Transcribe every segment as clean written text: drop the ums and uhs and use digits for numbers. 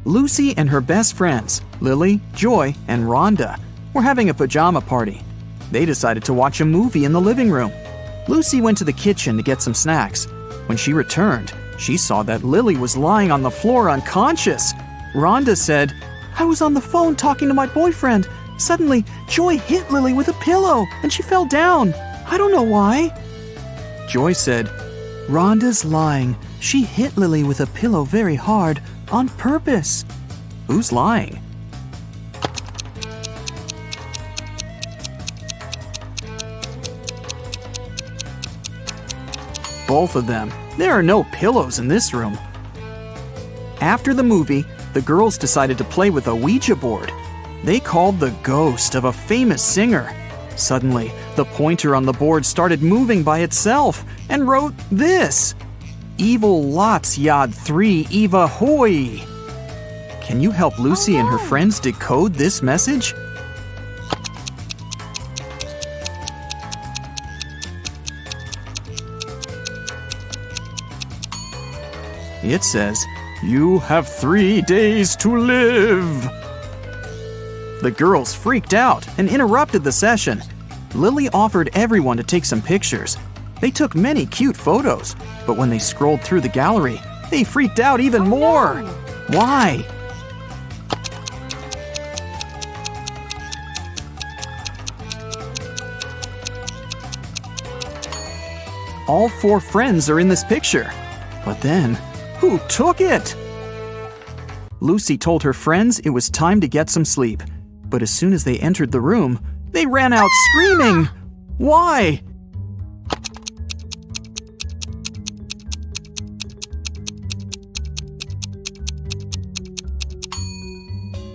Lucy and her best friends, Lily, Joy, and Rhonda, were having a pajama party. They decided to watch a movie in the living room. Lucy went to the kitchen to get some snacks. When she returned, she saw that Lily was lying on the floor unconscious. Rhonda said, "I was on the phone talking to my boyfriend. Suddenly, Joy hit Lily with a pillow and she fell down. I don't know why." Joy said, "Rhonda's lying. She hit Lily with a pillow very hard, on purpose." Who's lying? Both of them. There are no pillows in this room. After the movie, the girls decided to play with a Ouija board. They called the ghost of a famous singer. Suddenly, the pointer on the board started moving by itself and wrote this: "Evil lots yod 3 Eva hoy." Can you help Lucy and her friends decode this message? It says, "You have 3 days to live." The girls freaked out and interrupted the session. Lily offered everyone to take some pictures. They took many cute photos, but when they scrolled through the gallery, they freaked out even more. Why? All 4 friends are in this picture. But then, who took it? Lucy told her friends it was time to get some sleep. But as soon as they entered the room, they ran out screaming. Why?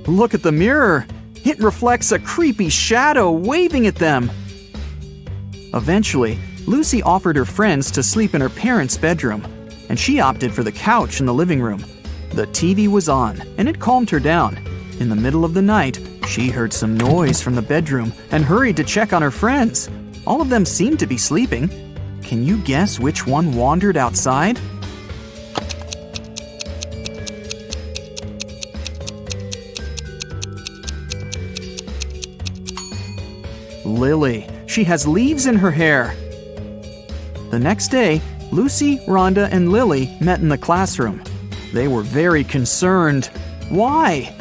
Look at the mirror. It reflects a creepy shadow waving at them. Eventually, Lucy offered her friends to sleep in her parents' bedroom, and she opted for the couch in the living room. The TV was on, and it calmed her down. In the middle of the night, she heard some noise from the bedroom and hurried to check on her friends. All of them seemed to be sleeping. Can you guess which one wandered outside? Lily. She has leaves in her hair. The next day, Lucy, Rhonda, and Lily met in the classroom. They were very concerned. Why?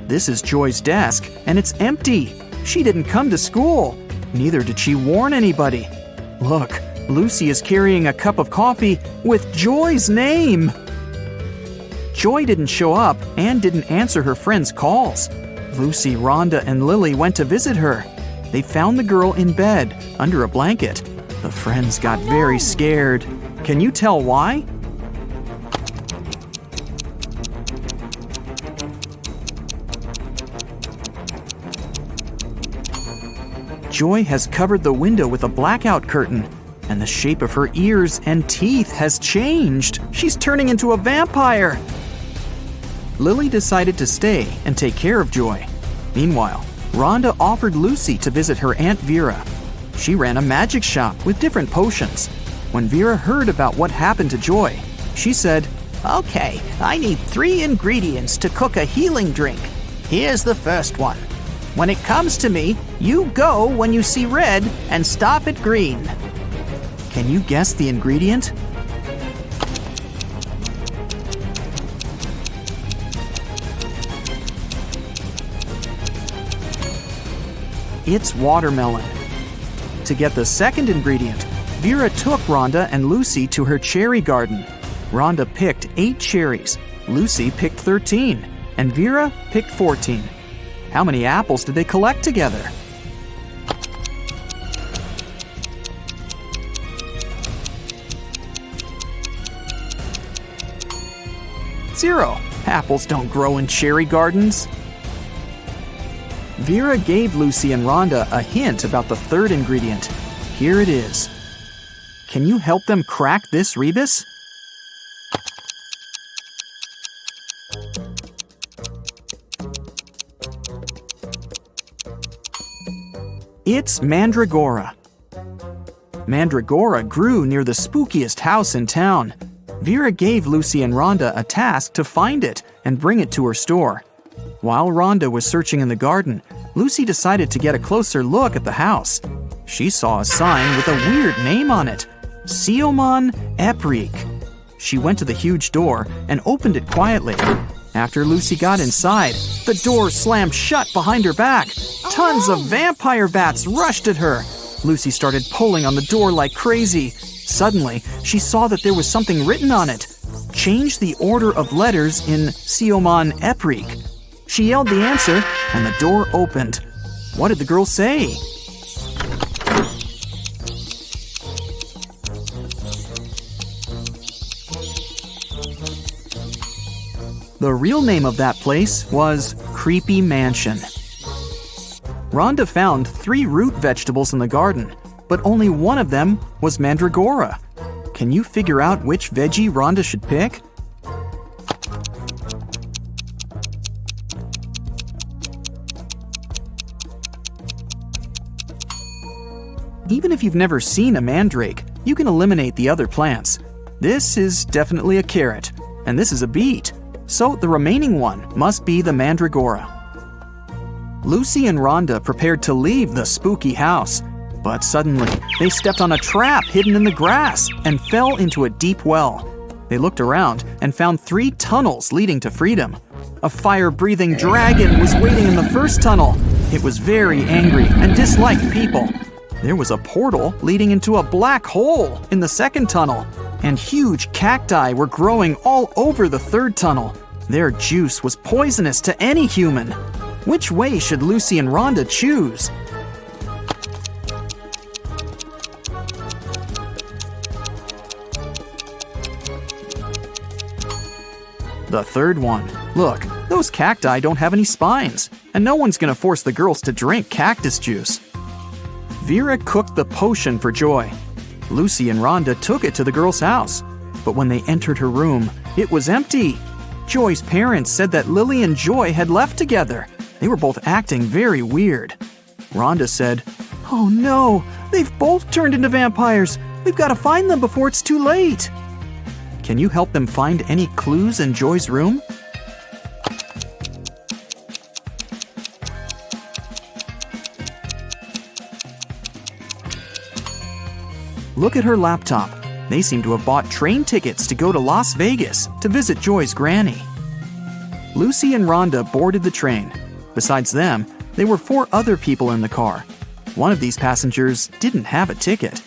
This is Joy's desk, and it's empty. She didn't come to school. Neither did she warn anybody. Look, Lucy is carrying a cup of coffee with Joy's name. Joy didn't show up and didn't answer her friends' calls. Lucy, Rhonda, and Lily went to visit her. They found the girl in bed, under a blanket. The friends got very scared. Can you tell why? Joy has covered the window with a blackout curtain, and the shape of her ears and teeth has changed. She's turning into a vampire. Lily decided to stay and take care of Joy. Meanwhile, Rhonda offered Lucy to visit her Aunt Vera. She ran a magic shop with different potions. When Vera heard about what happened to Joy, she said, "Okay, I need 3 ingredients to cook a healing drink. Here's the first one. When it comes to me, you go when you see red and stop at green." Can you guess the ingredient? It's watermelon. To get the second ingredient, Vera took Rhonda and Lucy to her cherry garden. Rhonda picked 8 cherries, Lucy picked 13, and Vera picked 14. How many apples did they collect together? Zero. Apples don't grow in cherry gardens. Vera gave Lucy and Rhonda a hint about the third ingredient. Here it is. Can you help them crack this rebus? It's mandragora. Mandragora grew near the spookiest house in town. Vera gave Lucy and Rhonda a task to find it and bring it to her store. While Rhonda was searching in the garden, Lucy decided to get a closer look at the house. She saw a sign with a weird name on it, Siomon Eprik. She went to the huge door and opened it quietly. After Lucy got inside, the door slammed shut behind her back. Tons of vampire bats rushed at her. Lucy started pulling on the door like crazy. Suddenly, she saw that there was something written on it. Change the order of letters in Siomon Eprik. She yelled the answer, and the door opened. What did the girl say? The real name of that place was Creepy Mansion. Rhonda found 3 root vegetables in the garden, but only one of them was Mandragora. Can you figure out which veggie Rhonda should pick? Even if you've never seen a mandrake, you can eliminate the other plants. This is definitely a carrot, and this is a beet. So the remaining one must be the mandragora. Lucy and Rhonda prepared to leave the spooky house, but suddenly they stepped on a trap hidden in the grass and fell into a deep well. They looked around and found 3 tunnels leading to freedom. A fire-breathing dragon was waiting in the first tunnel. It was very angry and disliked people. There was a portal leading into a black hole in the second tunnel, and huge cacti were growing all over the third tunnel. Their juice was poisonous to any human. Which way should Lucy and Rhonda choose? The third one. Look, those cacti don't have any spines, and no one's gonna force the girls to drink cactus juice. Vera cooked the potion for Joy. Lucy and Rhonda took it to the girl's house, but when they entered her room, it was empty. Joy's parents said that Lily and Joy had left together. They were both acting very weird. Rhonda said, "Oh no, they've both turned into vampires. We've got to find them before it's too late." Can you help them find any clues in Joy's room? Look at her laptop. They seem to have bought train tickets to go to Las Vegas to visit Joy's granny. Lucy and Rhonda boarded the train. Besides them, there were 4 other people in the car. One of these passengers didn't have a ticket.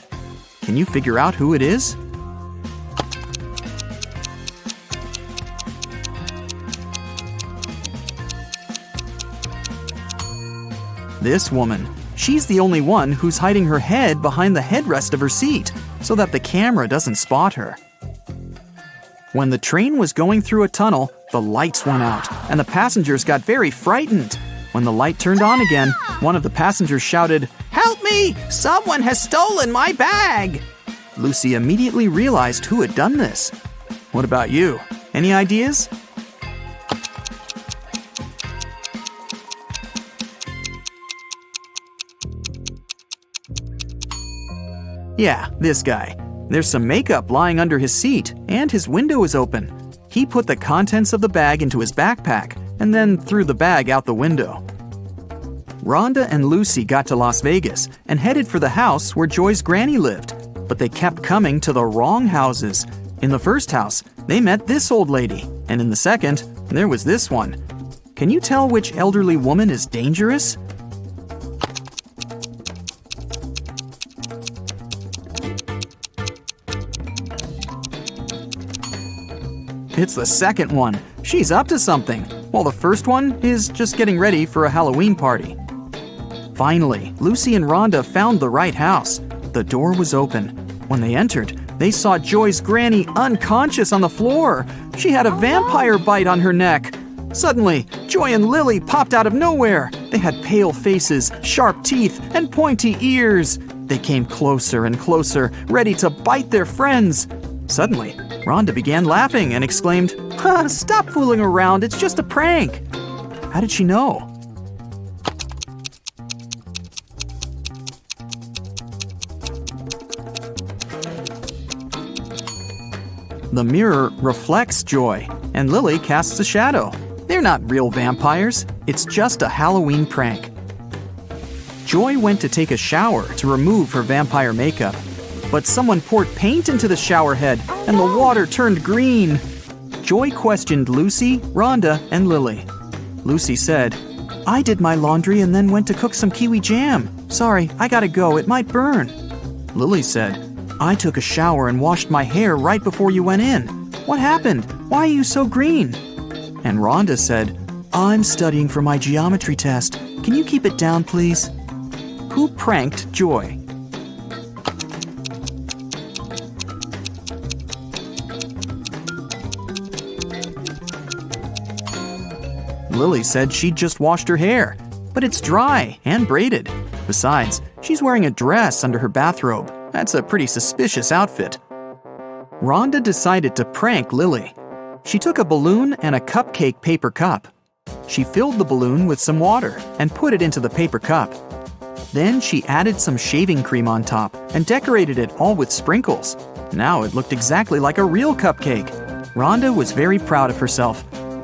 Can you figure out who it is? This woman. She's the only one who's hiding her head behind the headrest of her seat so that the camera doesn't spot her. When the train was going through a tunnel, the lights went out and the passengers got very frightened. When the light turned on again, one of the passengers shouted, Help me! Someone has stolen my bag! Lucy immediately realized who had done this. What about you? Any ideas? Yeah, this guy. There's some makeup lying under his seat, and his window is open. He put the contents of the bag into his backpack, and then threw the bag out the window. Rhonda and Lucy got to Las Vegas and headed for the house where Joy's granny lived, but they kept coming to the wrong houses. In the first house, they met this old lady, and in the second, there was this one. Can you tell which elderly woman is dangerous? It's the second one. She's up to something, while the first one is just getting ready for a Halloween party. Finally, Lucy and Rhonda found the right house. The door was open. When they entered, they saw Joy's granny unconscious on the floor. She had a vampire bite on her neck. Suddenly, Joy and Lily popped out of nowhere. They had pale faces, sharp teeth, and pointy ears. They came closer and closer, ready to bite their friends. Suddenly, Rhonda began laughing and exclaimed, Stop fooling around, it's just a prank. How did she know? The mirror reflects Joy, and Lily casts a shadow. They're not real vampires. It's just a Halloween prank. Joy went to take a shower to remove her vampire makeup, but someone poured paint into the shower head, and the water turned green. Joy questioned Lucy, Rhonda, and Lily. Lucy said, "I did my laundry and then went to cook some kiwi jam. Sorry, I gotta go, it might burn." Lily said, "I took a shower and washed my hair right before you went in. What happened? Why are you so green?" And Rhonda said, "I'm studying for my geometry test. Can you keep it down, please?" Who pranked Joy? Lily said she'd just washed her hair, but it's dry and braided. Besides, she's wearing a dress under her bathrobe. That's a pretty suspicious outfit. Rhonda decided to prank Lily. She took a balloon and a cupcake paper cup. She filled the balloon with some water and put it into the paper cup. Then she added some shaving cream on top and decorated it all with sprinkles. Now it looked exactly like a real cupcake. Rhonda was very proud of herself.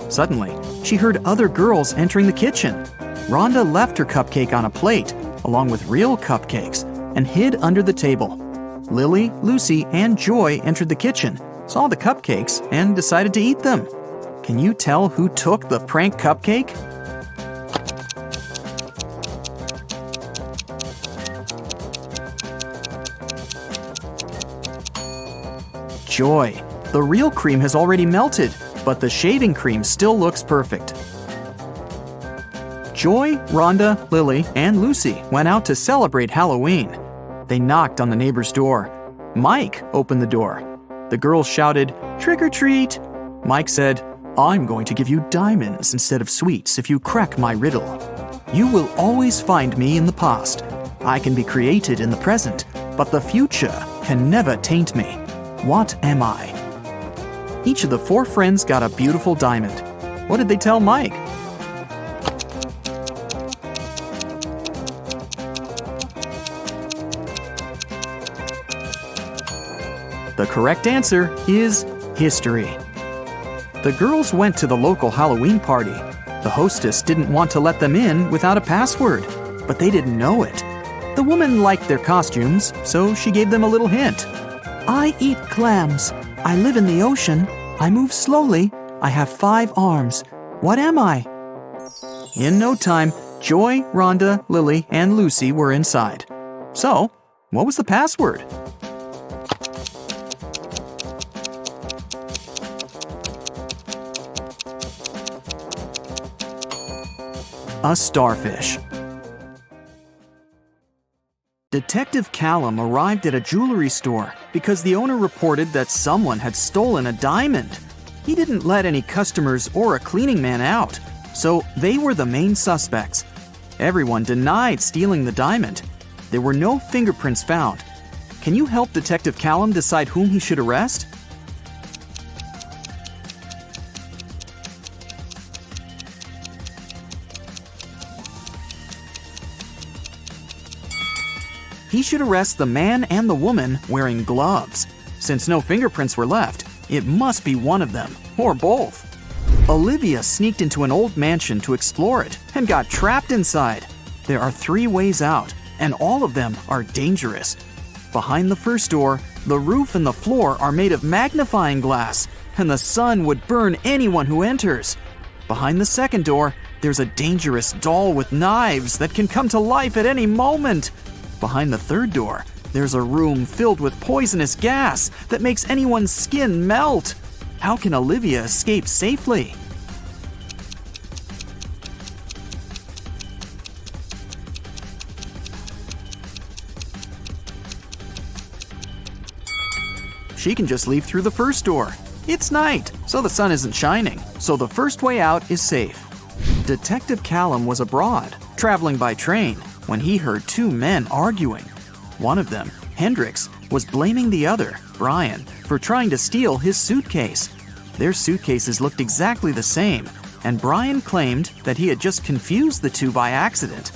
Suddenly, she heard other girls entering the kitchen. Rhonda left her cupcake on a plate, along with real cupcakes, and hid under the table. Lily, Lucy, and Joy entered the kitchen, saw the cupcakes, and decided to eat them. Can you tell who took the prank cupcake? Joy. The real cream has already melted, but the shaving cream still looks perfect. Joy, Rhonda, Lily, and Lucy went out to celebrate Halloween. They knocked on the neighbor's door. Mike opened the door. The girls shouted, "Trick or treat!" Mike said, "I'm going to give you diamonds instead of sweets if you crack my riddle. You will always find me in the past. I can be created in the present, but the future can never taint me. What am I?" Each of the 4 friends got a beautiful diamond. What did they tell Mike? The correct answer is history. The girls went to the local Halloween party. The hostess didn't want to let them in without a password, but they didn't know it. The woman liked their costumes, so she gave them a little hint. "I eat clams. I live in the ocean. I move slowly. I have 5 arms. What am I?" In no time, Joy, Rhonda, Lily, and Lucy were inside. So, what was the password? A starfish. Detective Callum arrived at a jewelry store because the owner reported that someone had stolen a diamond. He didn't let any customers or a cleaning man out, so they were the main suspects. Everyone denied stealing the diamond. There were no fingerprints found. Can you help Detective Callum decide whom he should arrest? He should arrest the man and the woman wearing gloves. Since no fingerprints were left, it must be one of them, or both. Olivia sneaked into an old mansion to explore it and got trapped inside. There are 3 ways out, and all of them are dangerous. Behind the first door, the roof and the floor are made of magnifying glass, and the sun would burn anyone who enters. Behind the second door, there's a dangerous doll with knives that can come to life at any moment. Behind the third door, there's a room filled with poisonous gas that makes anyone's skin melt. How can Olivia escape safely? She can just leave through the first door. It's night, so the sun isn't shining, so the first way out is safe. Detective Callum was abroad, traveling by train, when he heard 2 men arguing. One of them, Hendrix, was blaming the other, Brian, for trying to steal his suitcase. Their suitcases looked exactly the same, and Brian claimed that he had just confused the 2 by accident.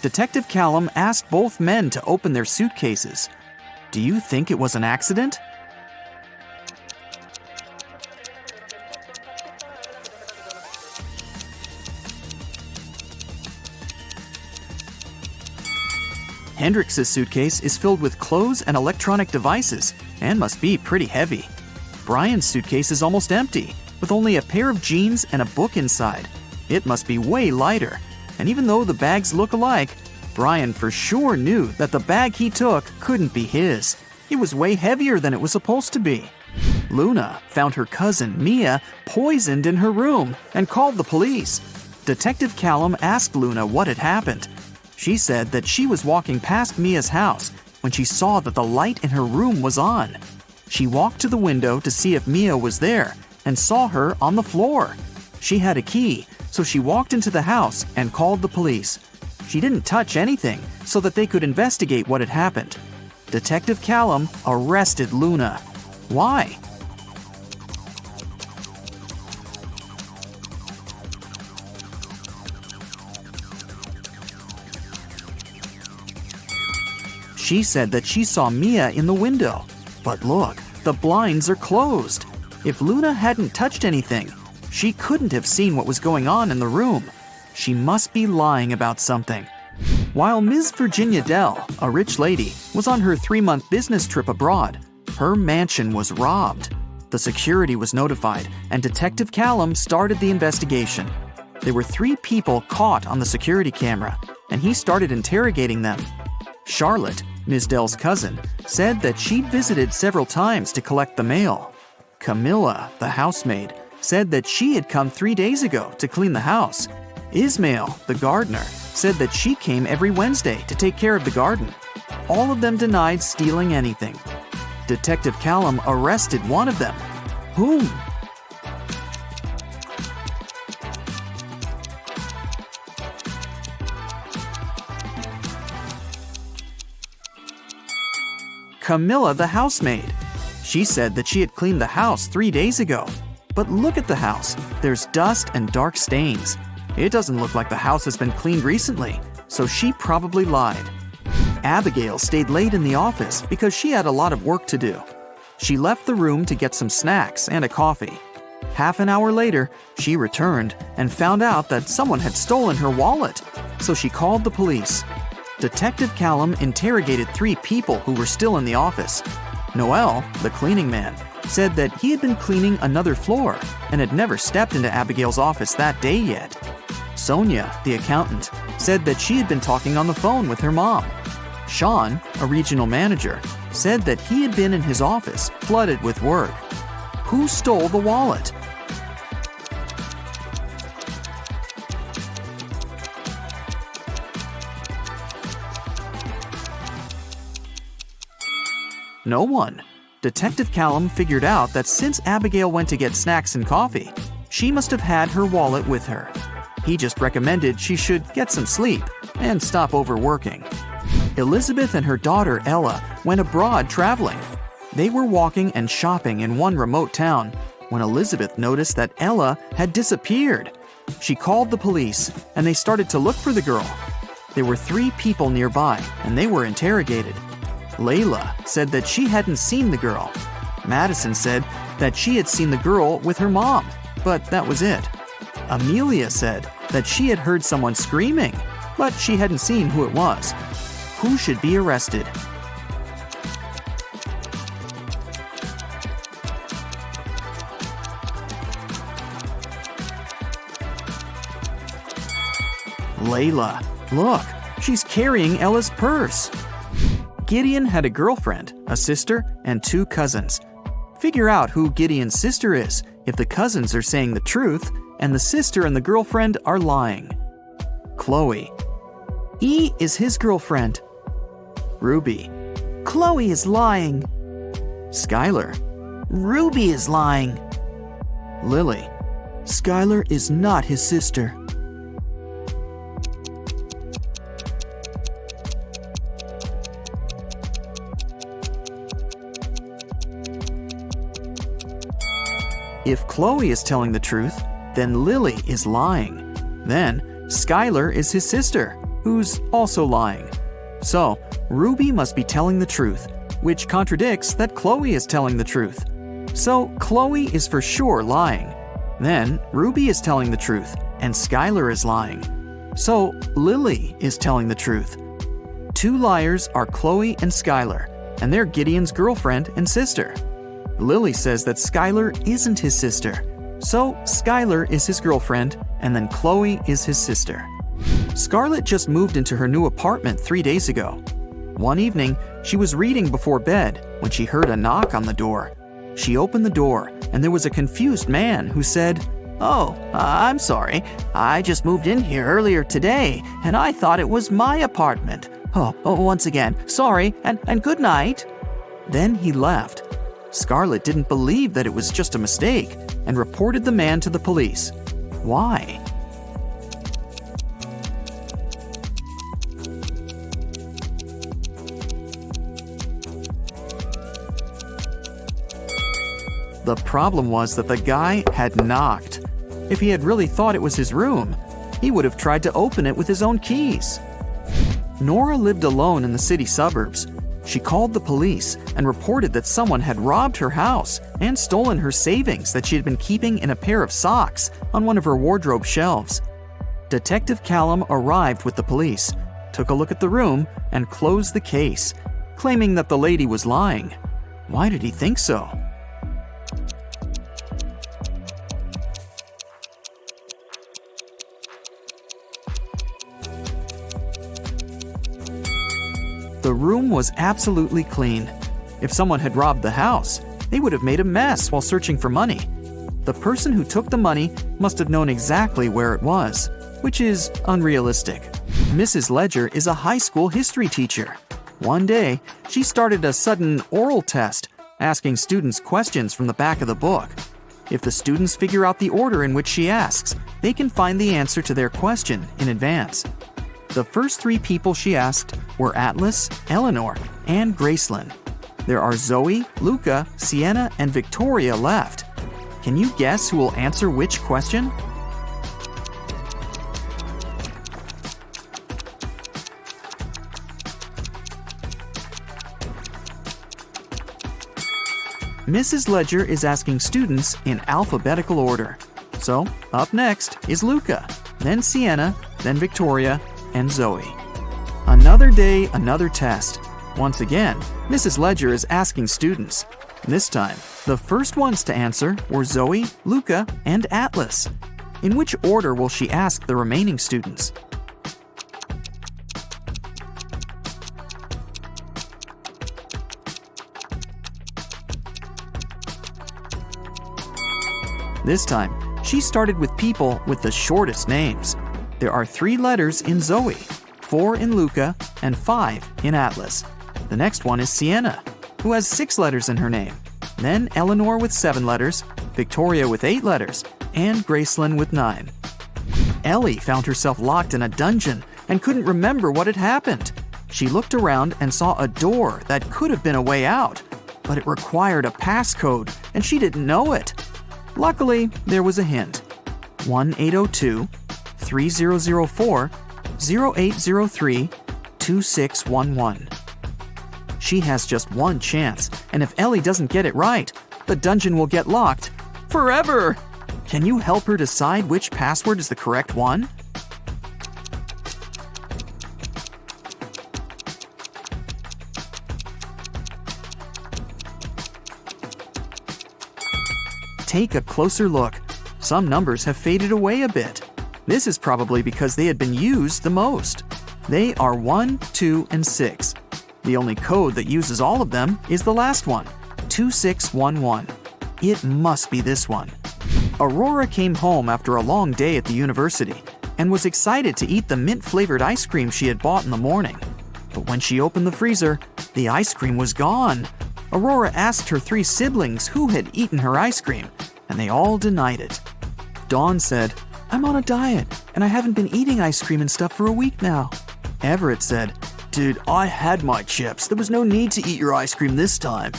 Detective Callum asked both men to open their suitcases. Do you think it was an accident? Hendrix's suitcase is filled with clothes and electronic devices and must be pretty heavy. Brian's suitcase is almost empty, with only a pair of jeans and a book inside. It must be way lighter, and even though the bags look alike, Brian for sure knew that the bag he took couldn't be his. It was way heavier than it was supposed to be. Luna found her cousin, Mia, poisoned in her room and called the police. Detective Callum asked Luna what had happened. She said that she was walking past Mia's house when she saw that the light in her room was on. She walked to the window to see if Mia was there and saw her on the floor. She had a key, so she walked into the house and called the police. She didn't touch anything so that they could investigate what had happened. Detective Callum arrested Luna. Why? She said that she saw Mia in the window. But look, the blinds are closed. If Luna hadn't touched anything, she couldn't have seen what was going on in the room. She must be lying about something. While Ms. Virginia Dell, a rich lady, was on her 3-month business trip abroad, her mansion was robbed. The security was notified, and Detective Callum started the investigation. There were 3 people caught on the security camera, and he started interrogating them. Charlotte, Ms. Dell's cousin, said that she'd visited several times to collect the mail. Camilla, the housemaid, said that she had come 3 days ago to clean the house. Ismail, the gardener, said that she came every Wednesday to take care of the garden. All of them denied stealing anything. Detective Callum arrested one of them. Whom? Camilla, the housemaid. She said that she had cleaned the house 3 days ago. But look at the house. There's dust and dark stains. It doesn't look like the house has been cleaned recently, so she probably lied. Abigail stayed late in the office because she had a lot of work to do. She left the room to get some snacks and a coffee. Half an hour later, she returned and found out that someone had stolen her wallet, so she called the police. Detective Callum interrogated 3 people who were still in the office. Noel, the cleaning man, said that he had been cleaning another floor and had never stepped into Abigail's office that day yet. Sonia, the accountant, said that she had been talking on the phone with her mom. Sean, a regional manager, said that he had been in his office flooded with work. Who stole the wallet? No one. Detective Callum figured out that since Abigail went to get snacks and coffee, she must have had her wallet with her. He just recommended she should get some sleep and stop overworking. Elizabeth and her daughter Ella went abroad traveling. They were walking and shopping in one remote town when Elizabeth noticed that Ella had disappeared. She called the police and they started to look for the girl. There were 3 people nearby and they were interrogated. Layla said that she hadn't seen the girl. Madison said that she had seen the girl with her mom, but that was it. Amelia said that she had heard someone screaming, but she hadn't seen who it was. Who should be arrested? Layla. Look, she's carrying Ella's purse. Gideon had a girlfriend, a sister, and 2 cousins. Figure out who Gideon's sister is if the cousins are saying the truth and the sister and the girlfriend are lying. Chloe. E is his girlfriend. Ruby. Chloe is lying. Skylar. Ruby is lying. Lily. Skylar is not his sister. If Chloe is telling the truth, then Lily is lying. Then, Skylar is his sister, who's also lying. So, Ruby must be telling the truth, which contradicts that Chloe is telling the truth. So, Chloe is for sure lying. Then, Ruby is telling the truth, and Skylar is lying. So, Lily is telling the truth. two liars are Chloe and Skylar, and they're Gideon's girlfriend and sister. Lily says that Skylar isn't his sister, so Skylar is his girlfriend, and then Chloe is his sister. Scarlett just moved into her new apartment 3 days ago. One evening, she was reading before bed when she heard a knock on the door. She opened the door, and there was a confused man who said, "Oh, I'm sorry. I just moved in here earlier today, and I thought it was my apartment. Once again, sorry, and good night." Then he left. Scarlett didn't believe that it was just a mistake and reported the man to the police. Why? The problem was that the guy had knocked. If he had really thought it was his room, he would have tried to open it with his own keys. Nora lived alone in the city suburbs. She called the police and reported that someone had robbed her house and stolen her savings that she had been keeping in a pair of socks on one of her wardrobe shelves. Detective Callum arrived with the police, took a look at the room, and closed the case, claiming that the lady was lying. Why did he think so? The room was absolutely clean. If someone had robbed the house, they would have made a mess while searching for money. The person who took the money must have known exactly where it was, which is unrealistic. Mrs. Ledger is a high school history teacher. One day, she started a sudden oral test, asking students questions from the back of the book. If the students figure out the order in which she asks, they can find the answer to their question in advance. The first 3 people she asked were Atlas, Eleanor, and Gracelyn. There are Zoe, Luca, Sienna, and Victoria left. Can you guess who will answer which question? Mrs. Ledger is asking students in alphabetical order. So, up next is Luca, then Sienna, then Victoria, and Zoe. Another day, another test. Once again, Mrs. Ledger is asking students. This time, the first ones to answer were Zoe, Luca, and Atlas. In which order will she ask the remaining students? This time, she started with people with the shortest names. There are 3 letters in Zoe, 4 in Luca, and 5 in Atlas. The next one is Sienna, who has 6 letters in her name. Then Eleanor with 7 letters, Victoria with 8 letters, and Gracelyn with 9. Ellie found herself locked in a dungeon and couldn't remember what had happened. She looked around and saw a door that could have been a way out, but it required a passcode, and she didn't know it. Luckily, there was a hint. 1-802-3004-0803-2611. She has just one chance, and if Ellie doesn't get it right, the dungeon will get locked forever. Can you help her decide which password is the correct one? Take a closer look. Some numbers have faded away a bit. This is probably because they had been used the most. They are 1, 2, and 6. The only code that uses all of them is the last one, 2611. It must be this one. Aurora came home after a long day at the university and was excited to eat the mint-flavored ice cream she had bought in the morning. But when she opened the freezer, the ice cream was gone. Aurora asked her 3 siblings who had eaten her ice cream, and they all denied it. Dawn said, "I'm on a diet, and I haven't been eating ice cream and stuff for a week now." Everett said, "Dude, I had my chips. There was no need to eat your ice cream this time."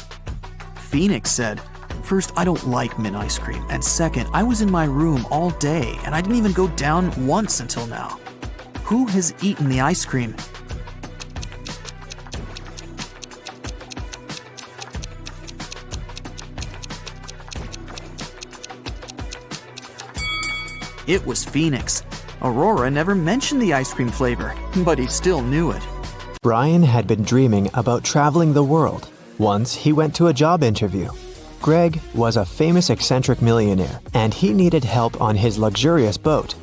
Phoenix said, "First, I don't like mint ice cream, and second, I was in my room all day, and I didn't even go down once until now." Who has eaten the ice cream? It was Phoenix. Aurora never mentioned the ice cream flavor, but he still knew it. Brian had been dreaming about traveling the world. Once he went to a job interview. Greg was a famous eccentric millionaire, and he needed help on his luxurious boat.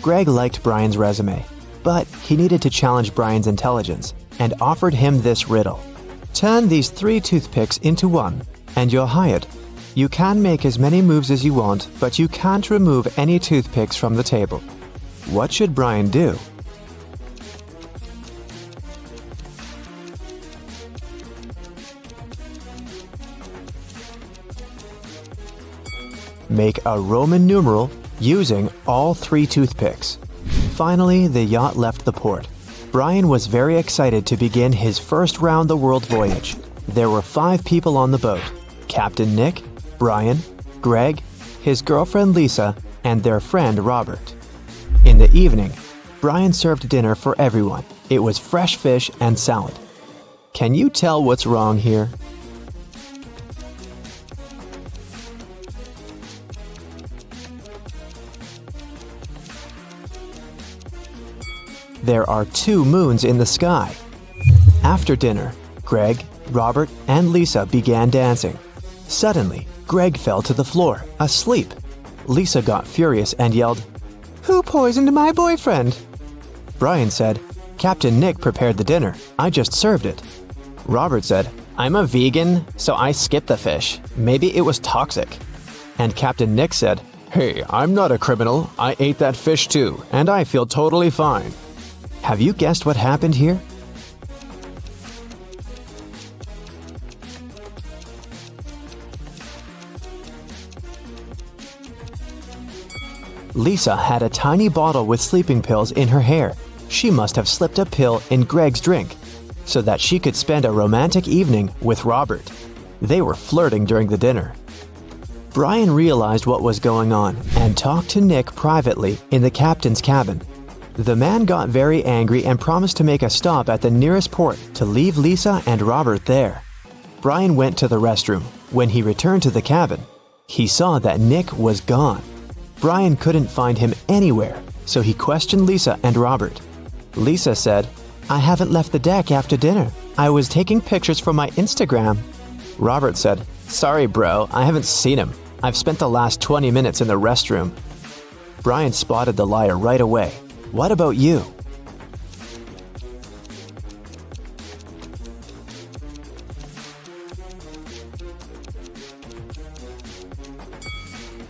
Greg liked Brian's resume, but he needed to challenge Brian's intelligence and offered him this riddle. Turn these 3 toothpicks into one, and you're hired. You can make as many moves as you want, but you can't remove any toothpicks from the table. What should Brian do? Make a Roman numeral using all 3 toothpicks. Finally, the yacht left the port. Brian was very excited to begin his first round-the-world voyage. There were 5 people on the boat: Captain Nick, Brian, Greg, his girlfriend Lisa, and their friend Robert. In the evening, Brian served dinner for everyone. It was fresh fish and salad. Can you tell what's wrong here? There are 2 moons in the sky. After dinner, Greg, Robert, and Lisa began dancing. Suddenly, Greg fell to the floor, asleep. Lisa got furious and yelled, "Who poisoned my boyfriend?" Brian said, "Captain Nick prepared the dinner. I just served it." Robert said, "I'm a vegan, so I skipped the fish. Maybe it was toxic." And Captain Nick said, "Hey, I'm not a criminal. I ate that fish too, and I feel totally fine." Have you guessed what happened here? Lisa had a tiny bottle with sleeping pills in her hair. She must have slipped a pill in Greg's drink so that she could spend a romantic evening with Robert. They were flirting during the dinner. Brian realized what was going on and talked to Nick privately in the captain's cabin. The man got very angry and promised to make a stop at the nearest port to leave Lisa and Robert there. Brian went to the restroom. When he returned to the cabin, he saw that Nick was gone. Brian couldn't find him anywhere, so he questioned Lisa and Robert. Lisa said, "I haven't left the deck after dinner. I was taking pictures for my Instagram." Robert said, "Sorry, bro, I haven't seen him. I've spent the last 20 minutes in the restroom." Brian spotted the liar right away. What about you?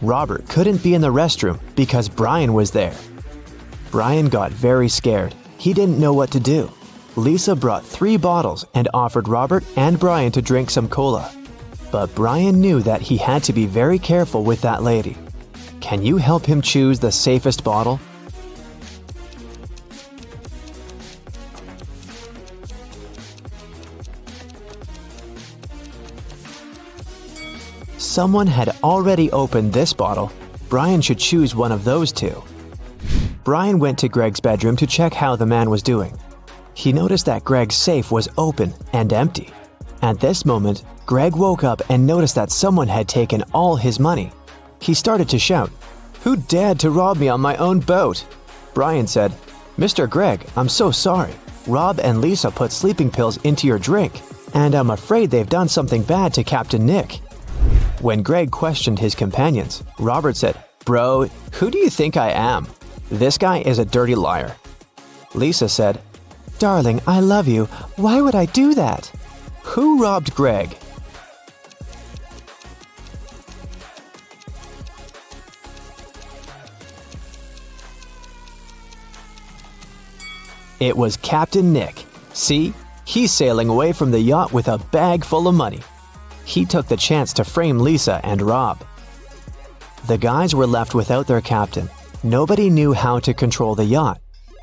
Robert couldn't be in the restroom because Brian was there. Brian got very scared. He didn't know what to do. Lisa brought 3 bottles and offered Robert and Brian to drink some cola. But Brian knew that he had to be very careful with that lady. Can you help him choose the safest bottle? Someone had already opened this bottle. Brian should choose one of those 2. Brian went to Greg's bedroom to check how the man was doing. He noticed that Greg's safe was open and empty. At this moment, Greg woke up and noticed that someone had taken all his money. He started to shout, "Who dared to rob me on my own boat?" Brian said, "Mr. Greg, I'm so sorry. Rob and Lisa put sleeping pills into your drink, and I'm afraid they've done something bad to Captain Nick." When Greg questioned his companions, Robert said, "Bro, who do you think I am? This guy is a dirty liar." Lisa said, "Darling, I love you. Why would I do that?" Who robbed Greg? It was Captain Nick. See, he's sailing away from the yacht with a bag full of money. He took the chance to frame Lisa and Rob. The guys were left without their captain. Nobody knew how to control the yacht.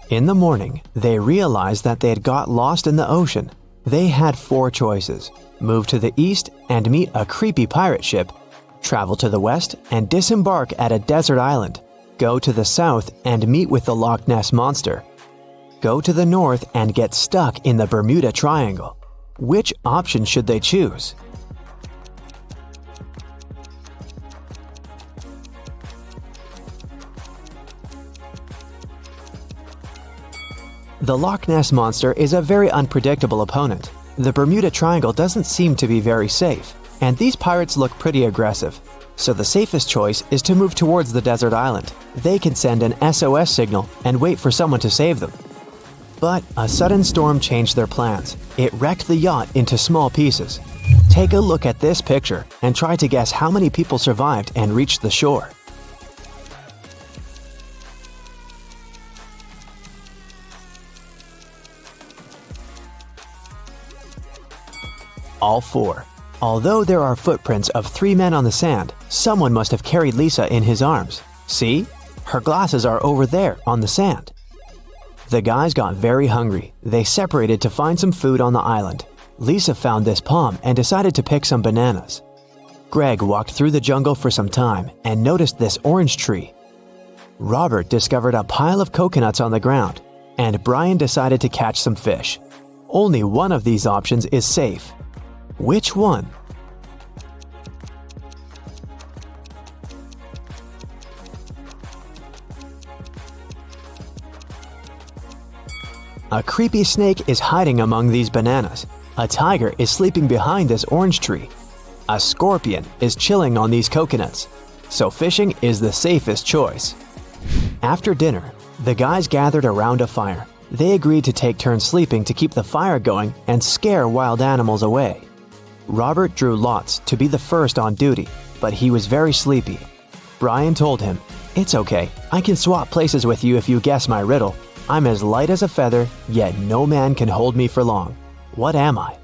In the morning, they realized that they had got lost in the ocean. They had 4 choices: move to the east and meet a creepy pirate ship, travel to the west and disembark at a desert island, go to the south and meet with the Loch Ness Monster, go to the north and get stuck in the Bermuda Triangle. Which option should they choose? The Loch Ness Monster is a very unpredictable opponent. The Bermuda Triangle doesn't seem to be very safe, and these pirates look pretty aggressive. So the safest choice is to move towards the desert island. They can send an SOS signal and wait for someone to save them. But a sudden storm changed their plans. It wrecked the yacht into small pieces. Take a look at this picture and try to guess how many people survived and reached the shore. All 4. Although there are footprints of 3 men on the sand, someone must have carried Lisa in his arms. See? Her glasses are over there on the sand. The guys got very hungry. They separated to find some food on the island. Lisa found this palm and decided to pick some bananas. Greg walked through the jungle for some time and noticed this orange tree. Robert discovered a pile of coconuts on the ground, and Brian decided to catch some fish. Only one of these options is safe. Which one? A creepy snake is hiding among these bananas. A tiger is sleeping behind this orange tree. A scorpion is chilling on these coconuts. So fishing is the safest choice. After dinner, the guys gathered around a fire. They agreed to take turns sleeping to keep the fire going and scare wild animals away. Robert drew lots to be the first on duty, but he was very sleepy. Brian told him, "It's okay, I can swap places with you if you guess my riddle. I'm as light as a feather, yet no man can hold me for long. What am I?"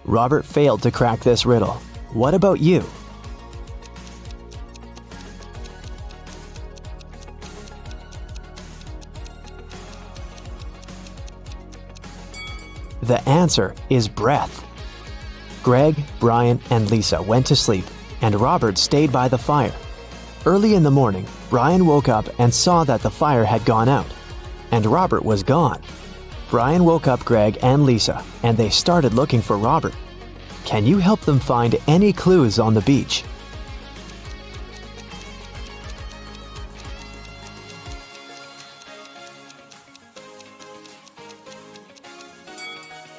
Robert failed to crack this riddle. What about you? The answer is breath. Greg, Brian, and Lisa went to sleep, and Robert stayed by the fire. Early in the morning, Brian woke up and saw that the fire had gone out, and Robert was gone. Brian woke up Greg and Lisa, and they started looking for Robert. Can you help them find any clues on the beach?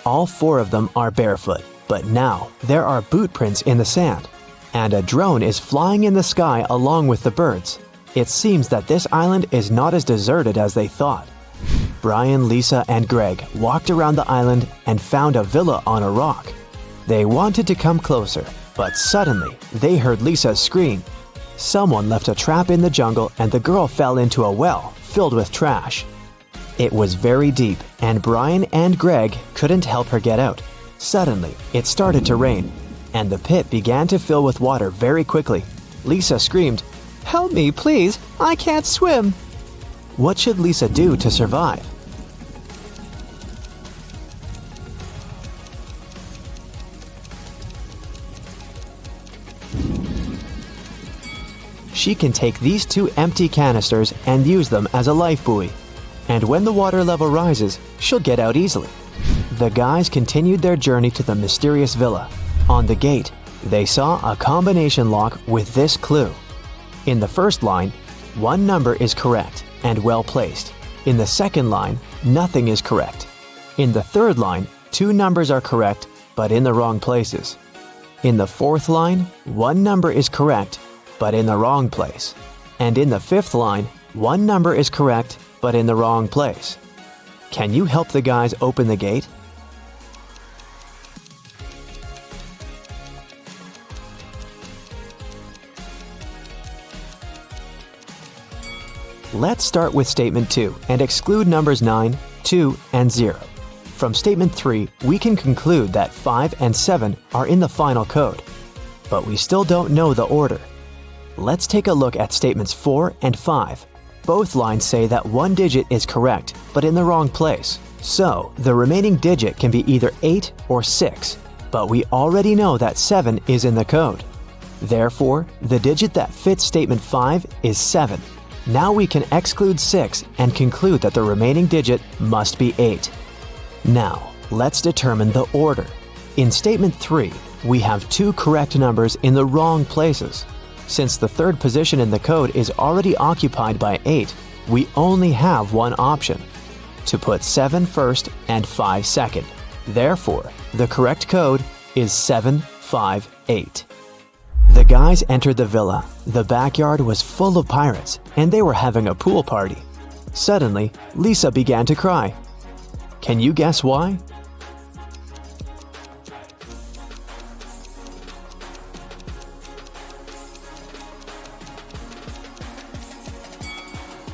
All 4 of them are barefoot, but now there are boot prints in the sand, and a drone is flying in the sky along with the birds. It seems that this island is not as deserted as they thought. Brian, Lisa, and Greg walked around the island and found a villa on a rock. They wanted to come closer, but suddenly they heard Lisa scream. Someone left a trap in the jungle and the girl fell into a well filled with trash. It was very deep, and Brian and Greg couldn't help her get out. Suddenly, it started to rain, and the pit began to fill with water very quickly. Lisa screamed, "Help me, please! I can't swim!" What should Lisa do to survive? She can take these 2 empty canisters and use them as a life buoy. And when the water level rises, she'll get out easily. The guys continued their journey to the mysterious villa. On the gate, they saw a combination lock with this clue. In the first line, 1 number is correct and well placed. In the second line, nothing is correct. In the third line, 2 numbers are correct, but in the wrong places. In the fourth line, 1 number is correct, but in the wrong place. And in the fifth line, 1 number is correct, but in the wrong place. Can you help the guys open the gate? Let's start with statement 2 and exclude numbers 9, 2, and 0. From statement 3, we can conclude that 5 and 7 are in the final code, but we still don't know the order. Let's take a look at statements 4 and 5. Both lines say that 1 digit is correct, but in the wrong place. So, the remaining digit can be either 8 or 6, but we already know that 7 is in the code. Therefore, the digit that fits statement 5 is 7. Now we can exclude 6 and conclude that the remaining digit must be 8. Now, let's determine the order. In statement 3, we have 2 correct numbers in the wrong places. Since the third position in the code is already occupied by 8, we only have one option. to put 7 first and 5 second. Therefore, the correct code is 758. The guys entered the villa. The backyard was full of pirates, and they were having a pool party. Suddenly, Lisa began to cry. Can you guess why?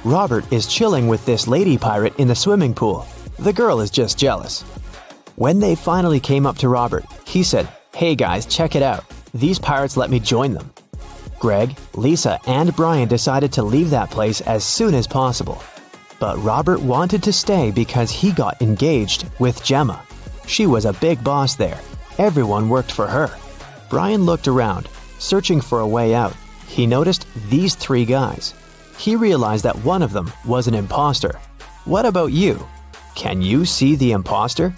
Robert is chilling with this lady pirate in the swimming pool. The girl is just jealous. When they finally came up to Robert, he said, "Hey guys, check it out. These pirates let me join them." Greg, Lisa, and Brian decided to leave that place as soon as possible. But Robert wanted to stay because he got engaged with Gemma. She was a big boss there. Everyone worked for her. Brian looked around, searching for a way out. He noticed these 3 guys. He realized that one of them was an imposter. What about you? Can you see the imposter?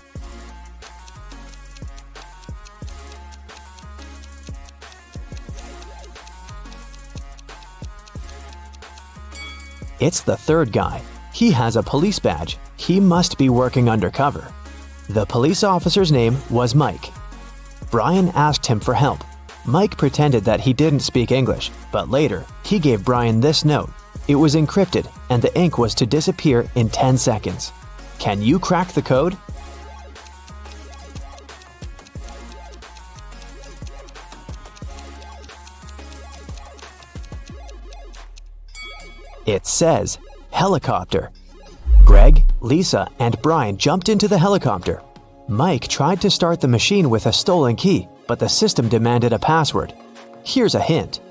It's the 3rd guy. He has a police badge. He must be working undercover. The police officer's name was Mike. Brian asked him for help. Mike pretended that he didn't speak English, but later, he gave Brian this note. It was encrypted, and the ink was to disappear in 10 seconds. Can you crack the code? It says, helicopter. Greg, Lisa, and Brian jumped into the helicopter. Mike tried to start the machine with a stolen key, but the system demanded a password. Here's a hint.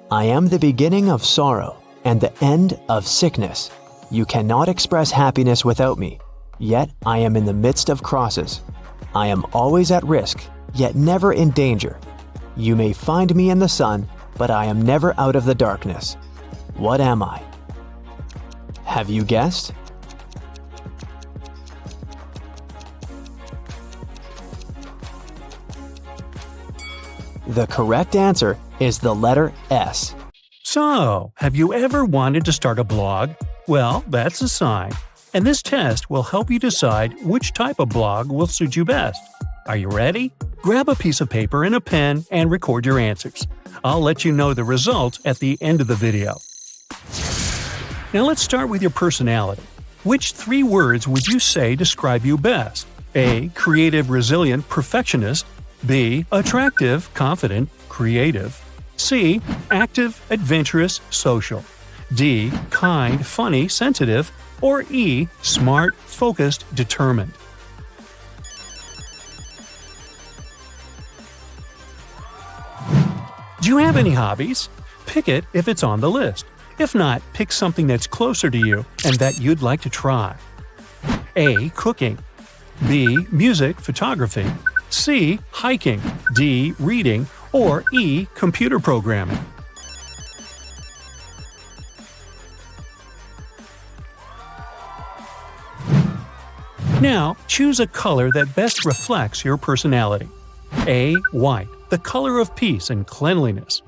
I am the beginning of sorrow and the end of sickness. You cannot express happiness without me, yet I am in the midst of crosses. I am always at risk, yet never in danger. You may find me in the sun, but I am never out of the darkness. What am I? Have you guessed? The correct answer is the letter S. So, have you ever wanted to start a blog? Well, that's a sign. And this test will help you decide which type of blog will suit you best. Are you ready? Grab a piece of paper and a pen and record your answers. I'll let you know the results at the end of the video. Now let's start with your personality. Which 3 words would you say describe you best? A. Creative, resilient, perfectionist. B. Attractive, confident, creative. C. Active, adventurous, social. D. Kind, funny, sensitive. Or E. Smart, focused, determined. Do you have any hobbies? Pick it if it's on the list. If not, pick something that's closer to you and that you'd like to try. A. Cooking. B. Music, photography. C. Hiking. D. Reading. Or E. Computer programming. Now, choose a color that best reflects your personality. A. White, the color of peace and cleanliness.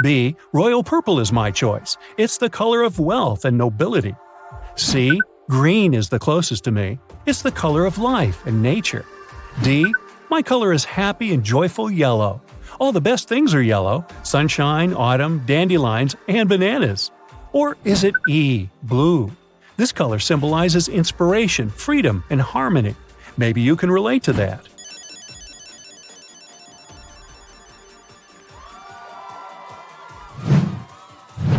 B. Royal purple is my choice. It's the color of wealth and nobility. C. Green is the closest to me. It's the color of life and nature. D. My color is happy and joyful yellow. All the best things are yellow: sunshine, autumn, dandelions, and bananas. Or is it E. Blue? This color symbolizes inspiration, freedom, and harmony. Maybe you can relate to that.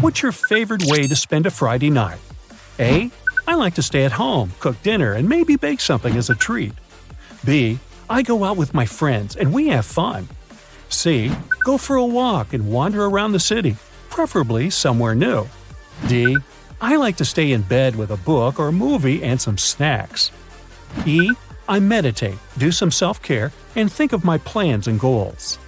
What's your favorite way to spend a Friday night? A. I like to stay at home, cook dinner, and maybe bake something as a treat. B. I go out with my friends and we have fun. C. Go for a walk and wander around the city, preferably somewhere new. D. I like to stay in bed with a book or a movie and some snacks. E. I meditate, do some self-care, and think of my plans and goals.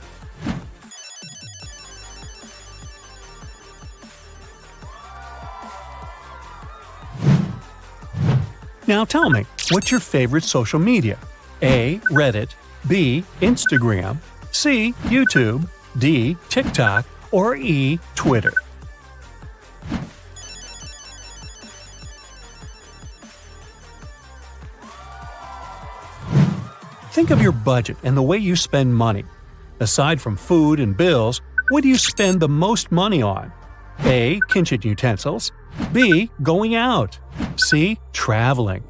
Now tell me, what's your favorite social media? A. Reddit. B. Instagram. C. YouTube. D. TikTok. Or E. Twitter. Think of your budget and the way you spend money. Aside from food and bills, what do you spend the most money on? A. Kitchen utensils. B. Going out. C. Traveling.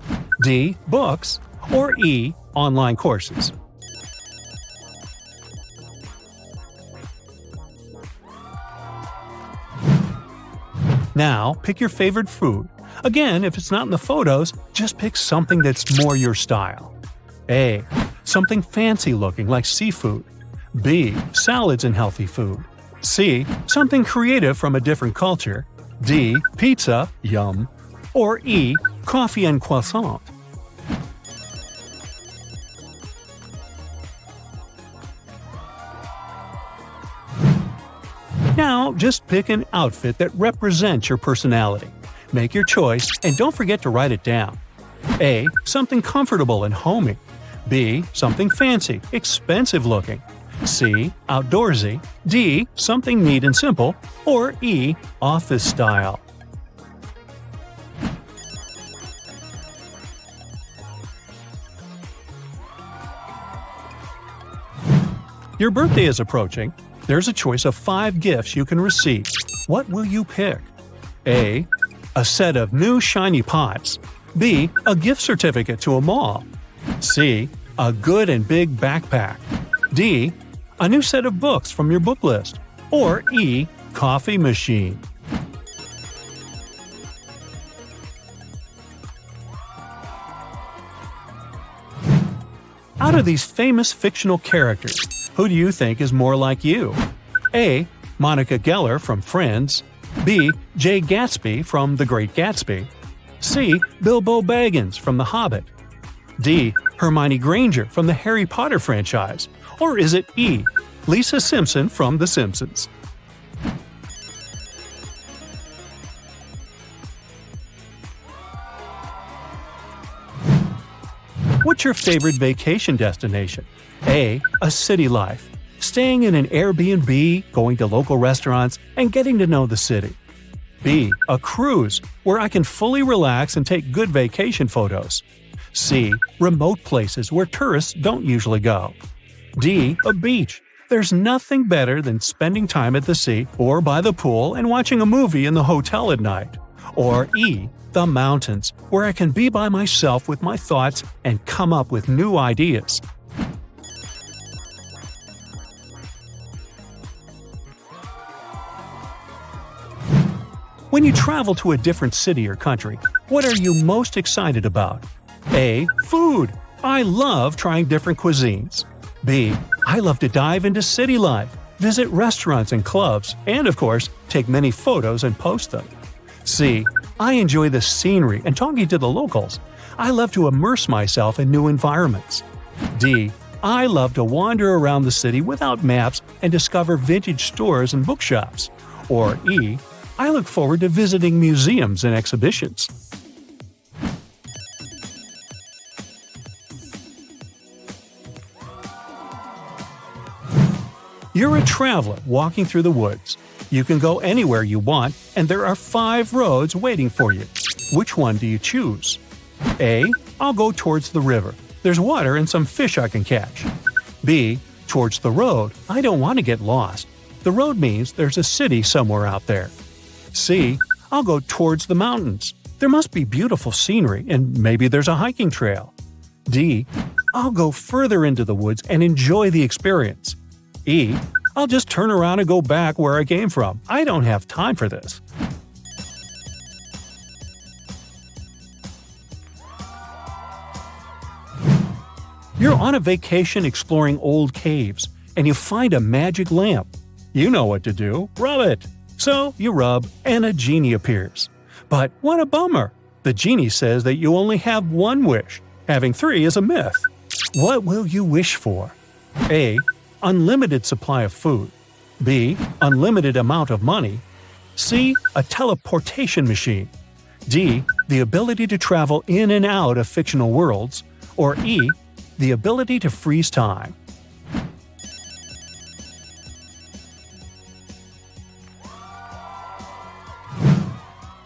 D. Books. Or E. Online courses. Now, pick your favorite food. Again, if it's not in the photos, just pick something that's more your style. A. Something fancy looking like seafood. B. Salads and healthy food. C. Something creative from a different culture. D. Pizza, yum. Or E. Coffee and croissant. Now, just pick an outfit that represents your personality. Make your choice and don't forget to write it down. A. Something comfortable and homey. B. Something fancy, expensive looking. C. Outdoorsy. D. Something neat and simple. Or E. Office style. Your birthday is approaching. There's a choice of 5 gifts you can receive. What will you pick? A. A set of new shiny pots. B. A gift certificate to a mall. C. A good and big backpack. D. A new set of books from your book list. Or E. Coffee machine. Out of these famous fictional characters, who do you think is more like you? A. Monica Geller from Friends. B. Jay Gatsby from The Great Gatsby. C. Bilbo Baggins from The Hobbit. D. Hermione Granger from the Harry Potter franchise. Or is it E. Lisa Simpson from The Simpsons? What's your favorite vacation destination? A. A city life. Staying in an Airbnb, going to local restaurants, and getting to know the city. B. A cruise, where I can fully relax and take good vacation photos. C. Remote places where tourists don't usually go. D. A beach. There's nothing better than spending time at the sea or by the pool and watching a movie in the hotel at night. Or E. The mountains, where I can be by myself with my thoughts and come up with new ideas. When you travel to a different city or country, what are you most excited about? A. Food. I love trying different cuisines. B. I love to dive into city life, visit restaurants and clubs, and of course, take many photos and post them. C. I enjoy the scenery and talking to the locals. I love to immerse myself in new environments. D. I love to wander around the city without maps and discover vintage stores and bookshops. Or E. I look forward to visiting museums and exhibitions. You're a traveler walking through the woods. You can go anywhere you want, and there are 5 roads waiting for you. Which one do you choose? A. I'll go towards the river. There's water and some fish I can catch. B. Towards the road. I don't want to get lost. The road means there's a city somewhere out there. C. I'll go towards the mountains. There must be beautiful scenery, and maybe there's a hiking trail. D. I'll go further into the woods and enjoy the experience. E. I'll just turn around and go back where I came from. I don't have time for this. You're on a vacation exploring old caves, and you find a magic lamp. You know what to do. Rub it. So you rub, and a genie appears. But what a bummer! The genie says that you only have 1 wish. Having 3 is a myth. What will you wish for? A. Unlimited supply of food. B. Unlimited amount of money. C. A teleportation machine. D. The ability to travel in and out of fictional worlds. Or E. The ability to freeze time.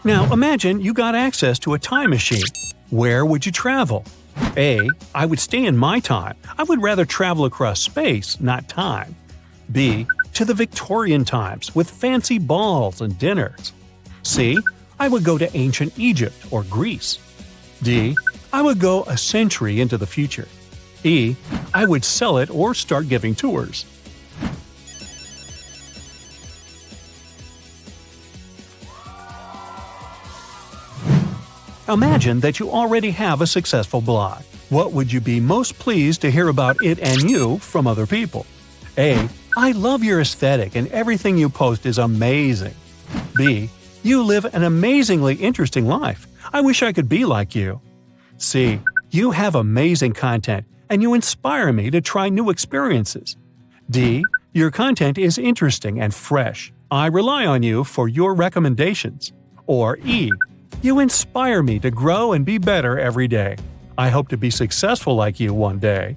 Now imagine you got access to a time machine. Where would you travel? A. I would stay in my time. I would rather travel across space, not time. B. To the Victorian times with fancy balls and dinners. C. I would go to ancient Egypt or Greece. D. I would go a century into the future. E. I would sell it or start giving tours. Imagine that you already have a successful blog. What would you be most pleased to hear about it and you from other people? A. I love your aesthetic and everything you post is amazing. B. You live an amazingly interesting life. I wish I could be like you. C. You have amazing content and you inspire me to try new experiences. D. Your content is interesting and fresh. I rely on you for your recommendations. Or E. You inspire me to grow and be better every day. I hope to be successful like you one day.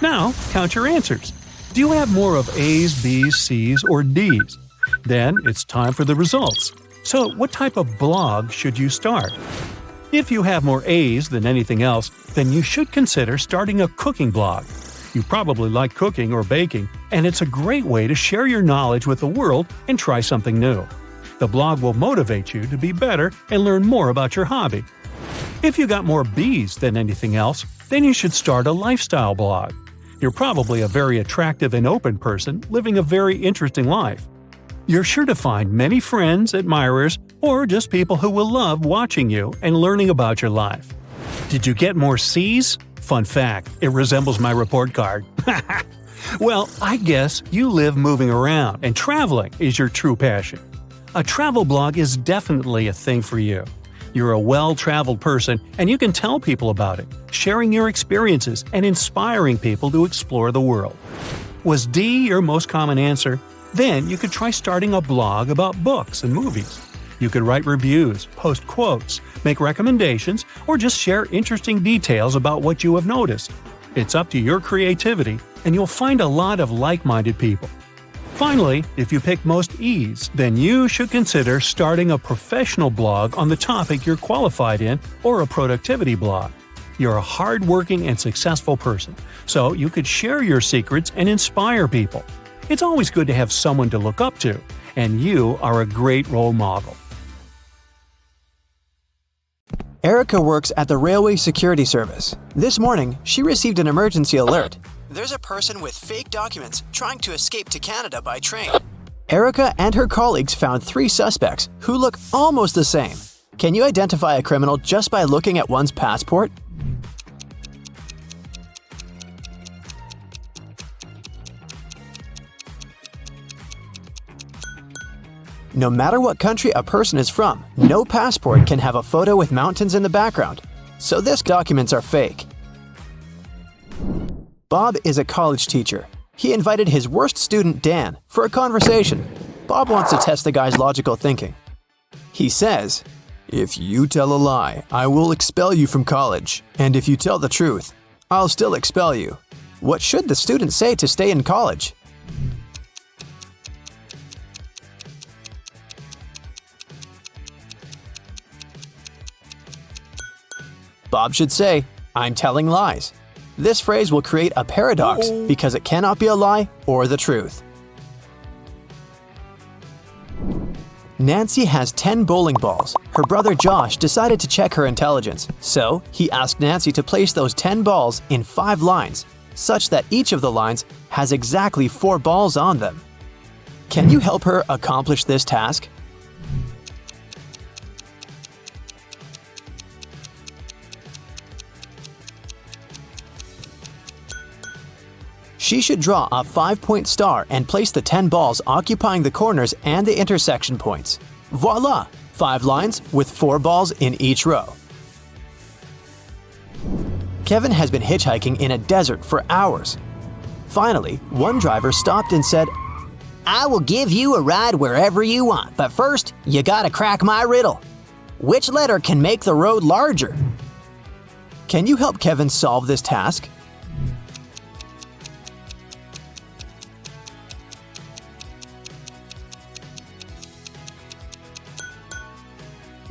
Now, count your answers. Do you have more of A's, B's, C's, or D's? Then it's time for the results. So, what type of blog should you start? If you have more A's than anything else, then you should consider starting a cooking blog. You probably like cooking or baking, and it's a great way to share your knowledge with the world and try something new. The blog will motivate you to be better and learn more about your hobby. If you got more B's than anything else, then you should start a lifestyle blog. You're probably a very attractive and open person living a very interesting life. You're sure to find many friends, admirers, or just people who will love watching you and learning about your life. Did you get more C's? Fun fact, it resembles my report card. Well, I guess you live moving around and traveling is your true passion. A travel blog is definitely a thing for you. You're a well-traveled person and you can tell people about it, sharing your experiences and inspiring people to explore the world. Was D your most common answer? Then you could try starting a blog about books and movies. You could write reviews, post quotes, make recommendations, or just share interesting details about what you have noticed. It's up to your creativity, and you'll find a lot of like-minded people. Finally, if you pick most E's, then you should consider starting a professional blog on the topic you're qualified in or a productivity blog. You're a hard-working and successful person, so you could share your secrets and inspire people. It's always good to have someone to look up to, and you are a great role model. Erica works at the Railway Security Service. This morning, she received an emergency alert. There's a person with fake documents trying to escape to Canada by train. Erica and her colleagues found 3 suspects who look almost the same. Can you identify a criminal just by looking at one's passport? No matter what country a person is from, no passport can have a photo with mountains in the background. So these documents are fake. Bob is a college teacher. He invited his worst student, Dan, for a conversation. Bob wants to test the guy's logical thinking. He says, "If you tell a lie, I will expel you from college. And if you tell the truth, I'll still expel you." What should the student say to stay in college? Bob should say, "I'm telling lies." This phrase will create a paradox because it cannot be a lie or the truth. Nancy has 10 bowling balls. Her brother Josh decided to check her intelligence, so he asked Nancy to place those 10 balls in 5 lines, such that each of the lines has exactly 4 balls on them. Can you help her accomplish this task? She should draw a 5-point star and place the 10 balls occupying the corners and the intersection points. Voila! 5 lines with 4 balls in each row. Kevin has been hitchhiking in a desert for hours. Finally, one driver stopped and said, I will give you a ride wherever you want, but first, you gotta crack my riddle. Which letter can make the road larger? Can you help Kevin solve this task?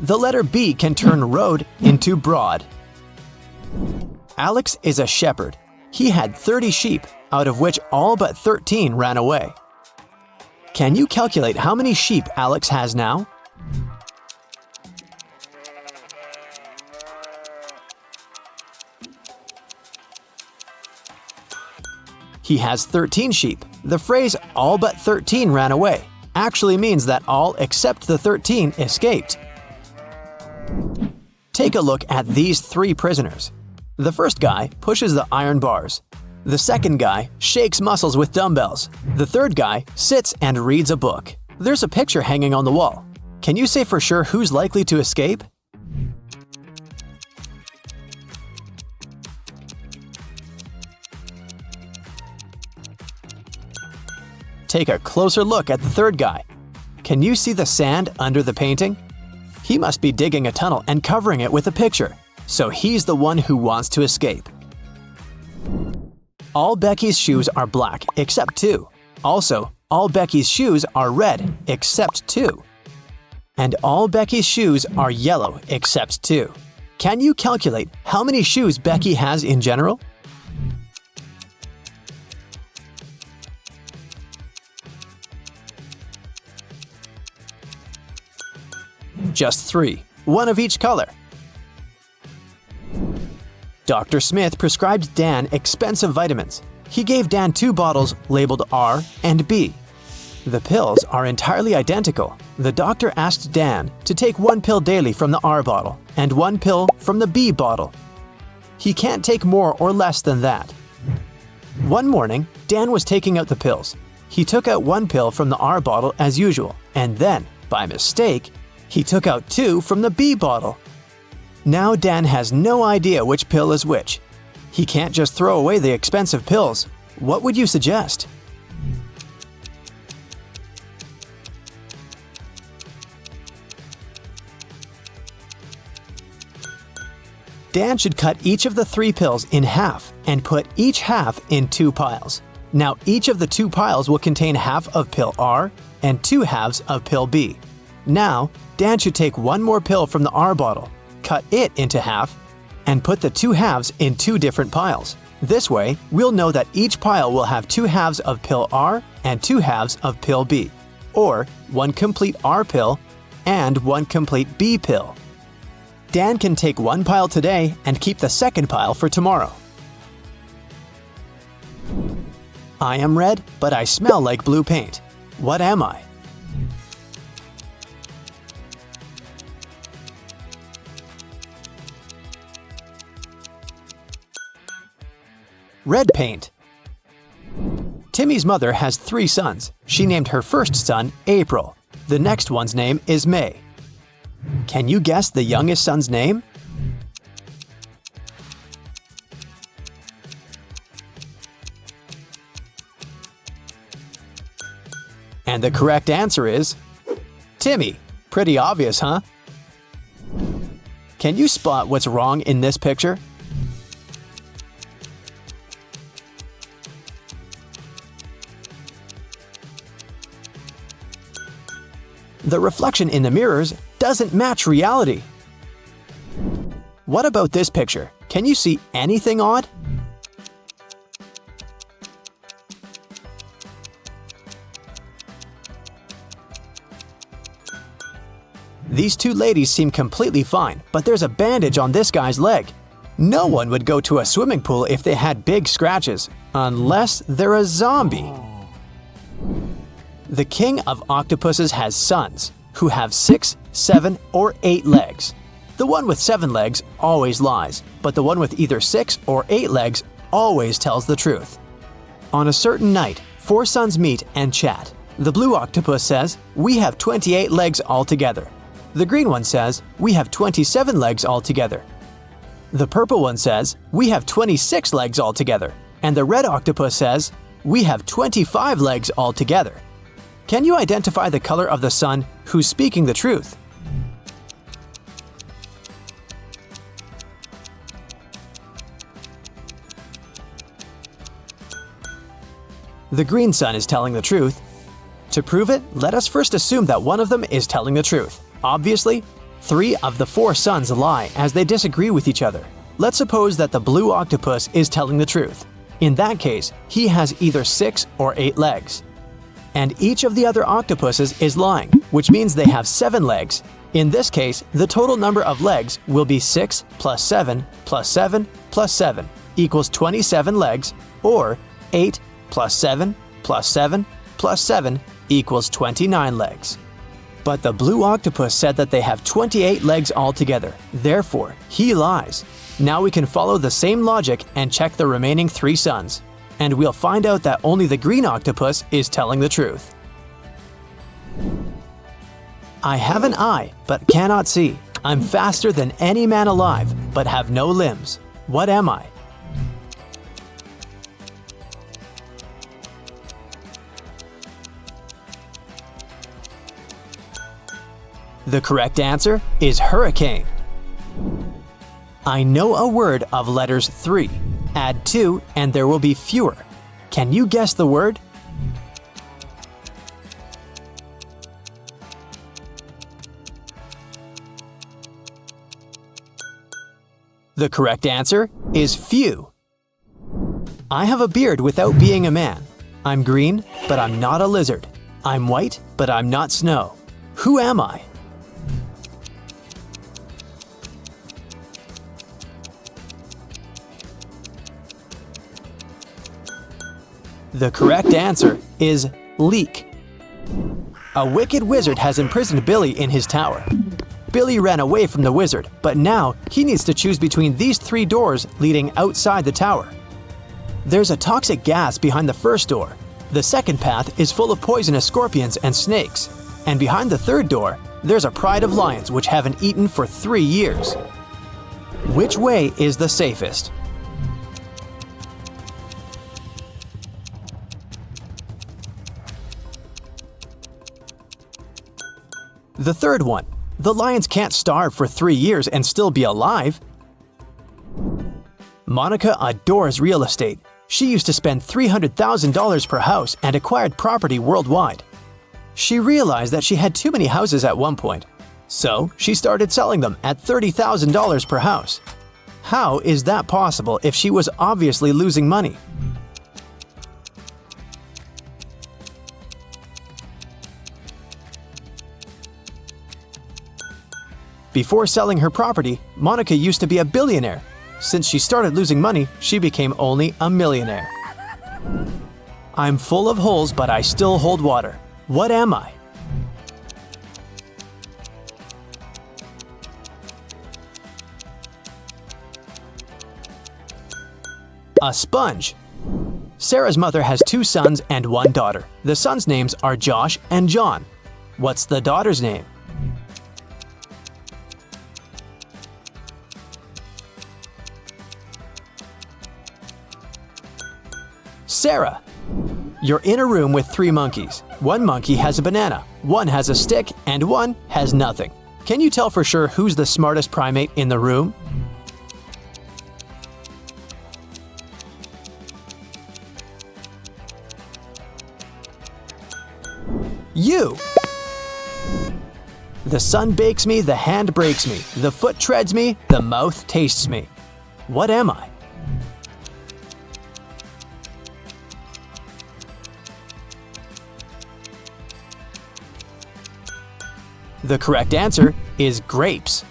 the letter B can turn road into broad. Alex is a shepherd. He had 30 sheep, out of which all but 13 ran away. Can you calculate how many sheep Alex has now? He has 13 sheep. The phrase all but 13 ran away actually means that all except the 13 escaped. Take a look at these 3 prisoners. The first guy pushes the iron bars. The second guy shakes muscles with dumbbells. The third guy sits and reads a book. There's a picture hanging on the wall. Can you say for sure who's likely to escape? Take a closer look at the third guy. Can you see the sand under the painting? He must be digging a tunnel and covering it with a picture, so he's the one who wants to escape. All Becky's shoes are black except 2. Also, all Becky's shoes are red except 2. And all Becky's shoes are yellow except 2. Can you calculate how many shoes Becky has in general? Just 3, one of each color. Dr. Smith prescribed Dan expensive vitamins. He gave Dan 2 bottles labeled R and B. The pills are entirely identical. The doctor asked Dan to take 1 pill daily from the R bottle and 1 pill from the B bottle. He can't take more or less than that. One morning, Dan was taking out the pills. He took out 1 pill from the R bottle as usual, and then, by mistake, he took out 2 from the B bottle. Now Dan has no idea which pill is which. He can't just throw away the expensive pills. What would you suggest? Dan should cut each of the 3 pills in half and put each half in 2 piles. Now each of the 2 piles will contain half of pill R and 2 halves of pill B. Now, Dan should take 1 more pill from the R bottle, cut it into half, and put the 2 halves in 2 different piles. This way, we'll know that each pile will have 2 halves of pill R and 2 halves of pill B, or 1 complete R pill and 1 complete B pill. Dan can take 1 pile today and keep the second pile for tomorrow. I am red, but I smell like blue paint. What am I? Red paint. Timmy's mother has 3 sons. She named her first son April. The next one's name is May. Can you guess the youngest son's name? And the correct answer is Timmy. Pretty obvious, huh? Can you spot what's wrong in this picture? The reflection in the mirrors doesn't match reality. What about this picture? Can you see anything odd? These 2 ladies seem completely fine, but there's a bandage on this guy's leg. No one would go to a swimming pool if they had big scratches, unless they're a zombie. The king of octopuses has sons who have 6, 7, or 8 legs. The one with 7 legs always lies, but the one with either 6 or 8 legs always tells the truth. On a certain night, 4 sons meet and chat. The blue octopus says, "We have 28 legs altogether." The green one says, "We have 27 legs altogether." The purple one says, "We have 26 legs altogether." And the red octopus says, "We have 25 legs altogether." Can you identify the color of the sun who's speaking the truth? The green sun is telling the truth. To prove it, let us first assume that one of them is telling the truth. Obviously, 3 of the 4 sons lie as they disagree with each other. Let's suppose that the blue octopus is telling the truth. In that case, he has either 6 or 8 legs. And each of the other octopuses is lying, which means they have 7 legs. In this case, the total number of legs will be 6 plus 7 plus 7 plus 7 equals 27 legs, or 8 plus 7 plus 7 plus 7 equals 29 legs. But the blue octopus said that they have 28 legs altogether. Therefore, he lies. Now we can follow the same logic and check the remaining 3 sons. And we'll find out that only the green octopus is telling the truth. I have an eye, but cannot see. I'm faster than any man alive, but have no limbs. What am I? The correct answer is hurricane. I know a word of letters 3. Add 2 and there will be fewer. Can you guess the word? The correct answer is few. I have a beard without being a man. I'm green, but I'm not a lizard. I'm white, but I'm not snow. Who am I? The correct answer is leek. A wicked wizard has imprisoned Billy in his tower. Billy ran away from the wizard, but now he needs to choose between these 3 doors leading outside the tower. There's a toxic gas behind the first door. The second path is full of poisonous scorpions and snakes. And behind the third door, there's a pride of lions which haven't eaten for 3 years. Which way is the safest? The third one. The lions can't starve for 3 years and still be alive. Monica adores real estate. She used to spend $300,000 per house and acquired property worldwide. She realized that she had too many houses at one point, so she started selling them at $30,000 per house. How is that possible if she was obviously losing money? Before selling her property, Monica used to be a billionaire. Since she started losing money, she became only a millionaire. I'm full of holes, but I still hold water. What am I? A sponge. Sarah's mother has 2 sons and 1 daughter. The sons' names are Josh and John. What's the daughter's name? Sarah. You're in a room with 3 monkeys. 1 monkey has a banana, 1 has a stick, and 1 has nothing. Can you tell for sure who's the smartest primate in the room? You! The sun bakes me, the hand breaks me, the foot treads me, the mouth tastes me. What am I? The correct answer is grapes.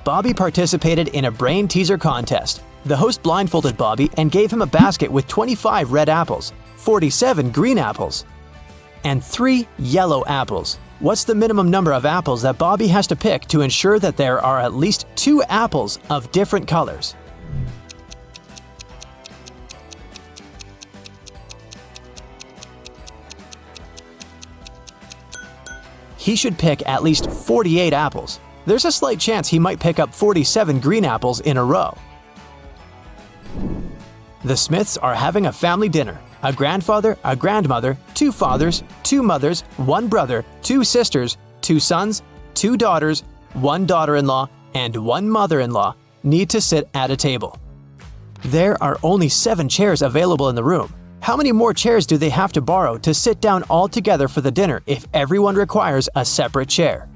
Bobby participated in a brain teaser contest. The host blindfolded Bobby and gave him a basket with 25 red apples, 47 green apples, and 3 yellow apples. What's the minimum number of apples that Bobby has to pick to ensure that there are at least 2 apples of different colors? He should pick at least 48 apples. There's a slight chance he might pick up 47 green apples in a row. The Smiths are having a family dinner. A grandfather, a grandmother, 2 fathers, 2 mothers, 1 brother, 2 sisters, 2 sons, 2 daughters, 1 daughter-in-law, and 1 mother-in-law need to sit at a table. There are only 7 chairs available in the room. How many more chairs do they have to borrow to sit down all together for the dinner if everyone requires a separate chair?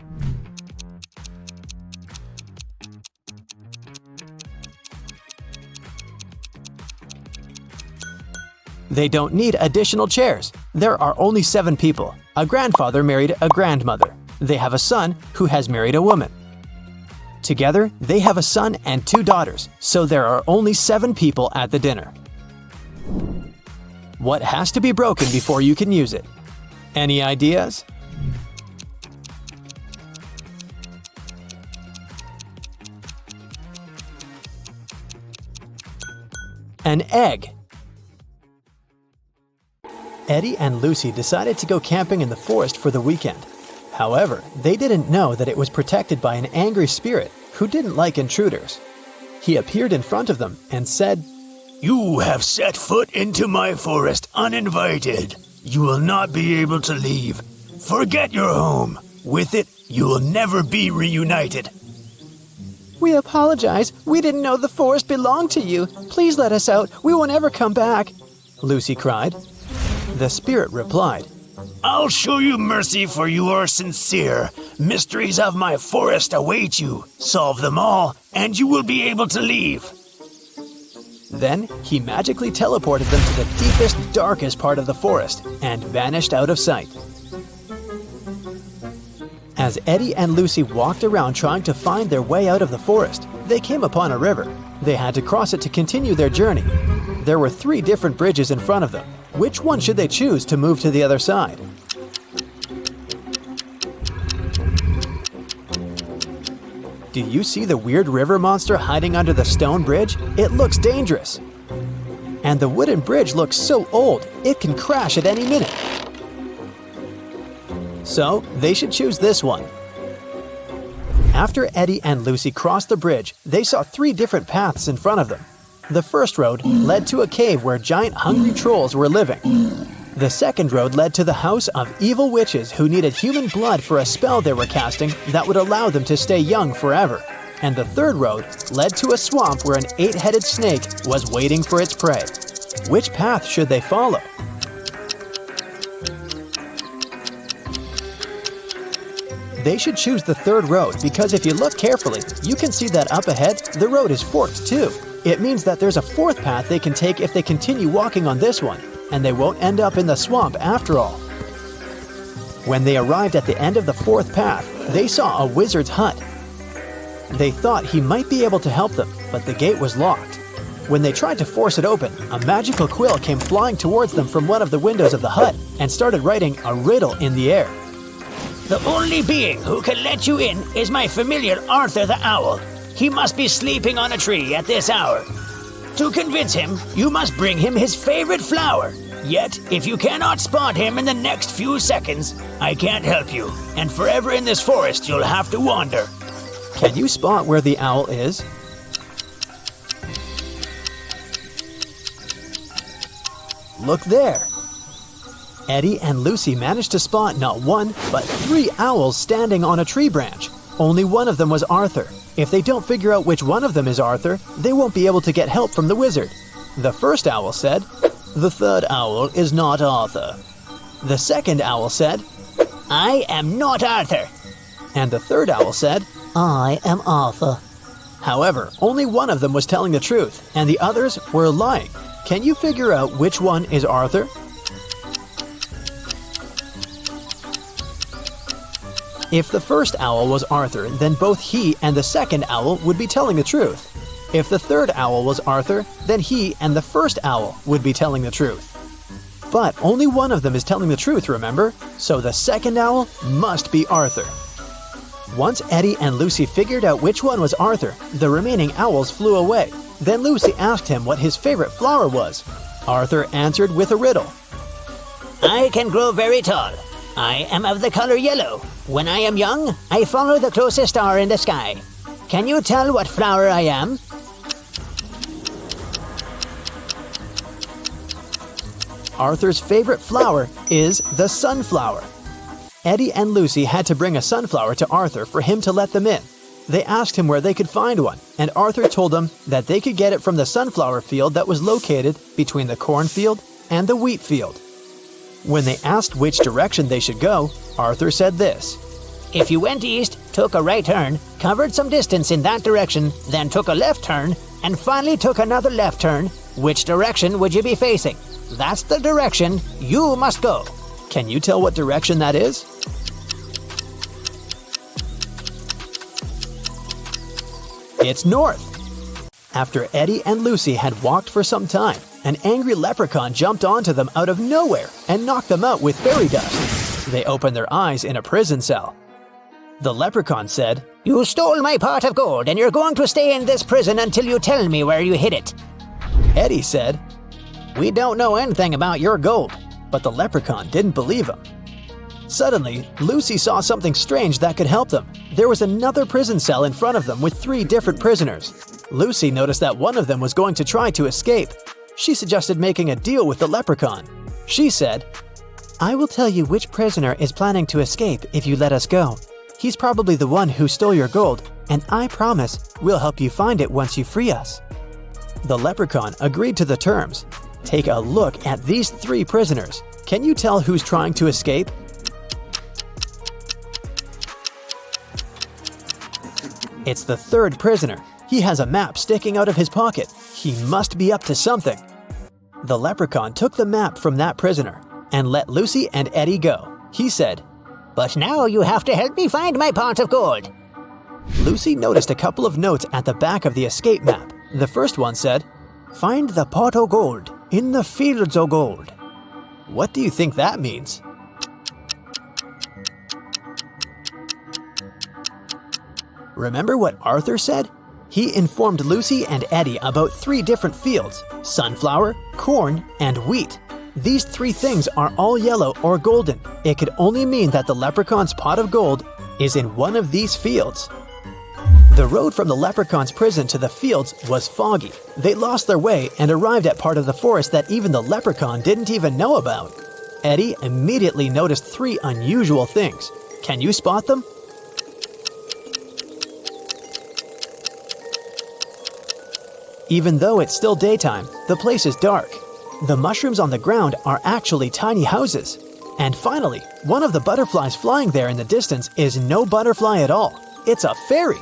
They don't need additional chairs. There are only 7 people. A grandfather married a grandmother. They have a son who has married a woman. Together, they have a son and 2 daughters, so there are only 7 people at the dinner. What has to be broken before you can use it? Any ideas? An egg. Eddie and Lucy decided to go camping in the forest for the weekend. However, they didn't know that it was protected by an angry spirit who didn't like intruders. He appeared in front of them and said, "You have set foot into my forest uninvited. You will not be able to leave. Forget your home. With it, you will never be reunited." "We apologize. We didn't know the forest belonged to you. Please let us out. We will never come back," Lucy cried. The spirit replied, "I'll show you mercy, for you are sincere. Mysteries of my forest await you. Solve them all, and you will be able to leave." Then he magically teleported them to the deepest, darkest part of the forest and vanished out of sight. As Eddie and Lucy walked around trying to find their way out of the forest, they came upon a river. They had to cross it to continue their journey. There were 3 different bridges in front of them. Which one should they choose to move to the other side? Do you see the weird river monster hiding under the stone bridge? It looks dangerous. And the wooden bridge looks so old, it can crash at any minute. So, they should choose this one. After Eddie and Lucy crossed the bridge, they saw 3 different paths in front of them. The first road led to a cave where giant hungry trolls were living. The second road led to the house of evil witches who needed human blood for a spell they were casting that would allow them to stay young forever. And the third road led to a swamp where an 8-headed snake was waiting for its prey. Which path should they follow? They should choose the third road because if you look carefully, you can see that up ahead, the road is forked too. It means that there's a 4th path they can take if they continue walking on this one, and they won't end up in the swamp after all. When they arrived at the end of the 4th path, they saw a wizard's hut. They thought he might be able to help them, but the gate was locked. When they tried to force it open, a magical quill came flying towards them from one of the windows of the hut and started writing a riddle in the air. "The only being who can let you in is my familiar Arthur the Owl. He must be sleeping on a tree at this hour. To convince him, you must bring him his favorite flower. Yet, if you cannot spot him in the next few seconds, I can't help you, and forever in this forest you'll have to wander." Can you spot where the owl is? Look there! Eddie and Lucy managed to spot not 1, but 3 owls standing on a tree branch. Only one of them was Arthur. If they don't figure out which one of them is Arthur, they won't be able to get help from the wizard. The first owl said, "The third owl is not Arthur." The second owl said, "I am not Arthur." And the third owl said, "I am Arthur." However, only one of them was telling the truth, and the others were lying. Can you figure out which one is Arthur? If the first owl was Arthur, then both he and the second owl would be telling the truth. If the third owl was Arthur, then he and the first owl would be telling the truth. But only one of them is telling the truth, remember? So the second owl must be Arthur. Once Eddie and Lucy figured out which one was Arthur, the remaining owls flew away. Then Lucy asked him what his favorite flower was. Arthur answered with a riddle. "I can grow very tall. I am of the color yellow. When I am young, I follow the closest star in the sky. Can you tell what flower I am?" Arthur's favorite flower is the sunflower. Eddie and Lucy had to bring a sunflower to Arthur for him to let them in. They asked him where they could find one, and Arthur told them that they could get it from the sunflower field that was located between the cornfield and the wheat field. When they asked which direction they should go, Arthur said this. "If you went east, took a right turn, covered some distance in that direction, then took a left turn, and finally took another left turn, which direction would you be facing?" That's the direction you must go. Can you tell what direction that is? It's north. After Eddie and Lucy had walked for some time, an angry leprechaun jumped onto them out of nowhere and knocked them out with fairy dust. They opened their eyes in a prison cell. The leprechaun said, You stole my pot of gold and you're going to stay in this prison until you tell me where you hid it. Eddie said, We don't know anything about your gold. but the leprechaun didn't believe him. Suddenly, Lucy saw something strange that could help them. There was another prison cell in front of them with 3 different prisoners. Lucy noticed that one of them was going to try to escape. She suggested making a deal with the leprechaun. She said, I will tell you which prisoner is planning to escape if you let us go. He's probably the one who stole your gold, and I promise we'll help you find it once you free us. The leprechaun agreed to the terms. Take a look at these 3 prisoners. Can you tell who's trying to escape? It's the 3rd prisoner. He has a map sticking out of his pocket. He must be up to something. The leprechaun took the map from that prisoner and let Lucy and Eddie go. He said, But now you have to help me find my pot of gold. Lucy noticed a couple of notes at the back of the escape map. The first one said, Find the pot of gold in the fields of gold. What do you think that means? Remember what Arthur said? He informed Lucy and Eddie about 3 different fields: sunflower, corn, and wheat. These 3 things are all yellow or golden. It could only mean that the leprechaun's pot of gold is in one of these fields. The road from the leprechaun's prison to the fields was foggy. They lost their way and arrived at part of the forest that even the leprechaun didn't even know about. Eddie immediately noticed 3 unusual things. Can you spot them? Even though it's still daytime, the place is dark. The mushrooms on the ground are actually tiny houses. And finally, one of the butterflies flying there in the distance is no butterfly at all. It's a fairy.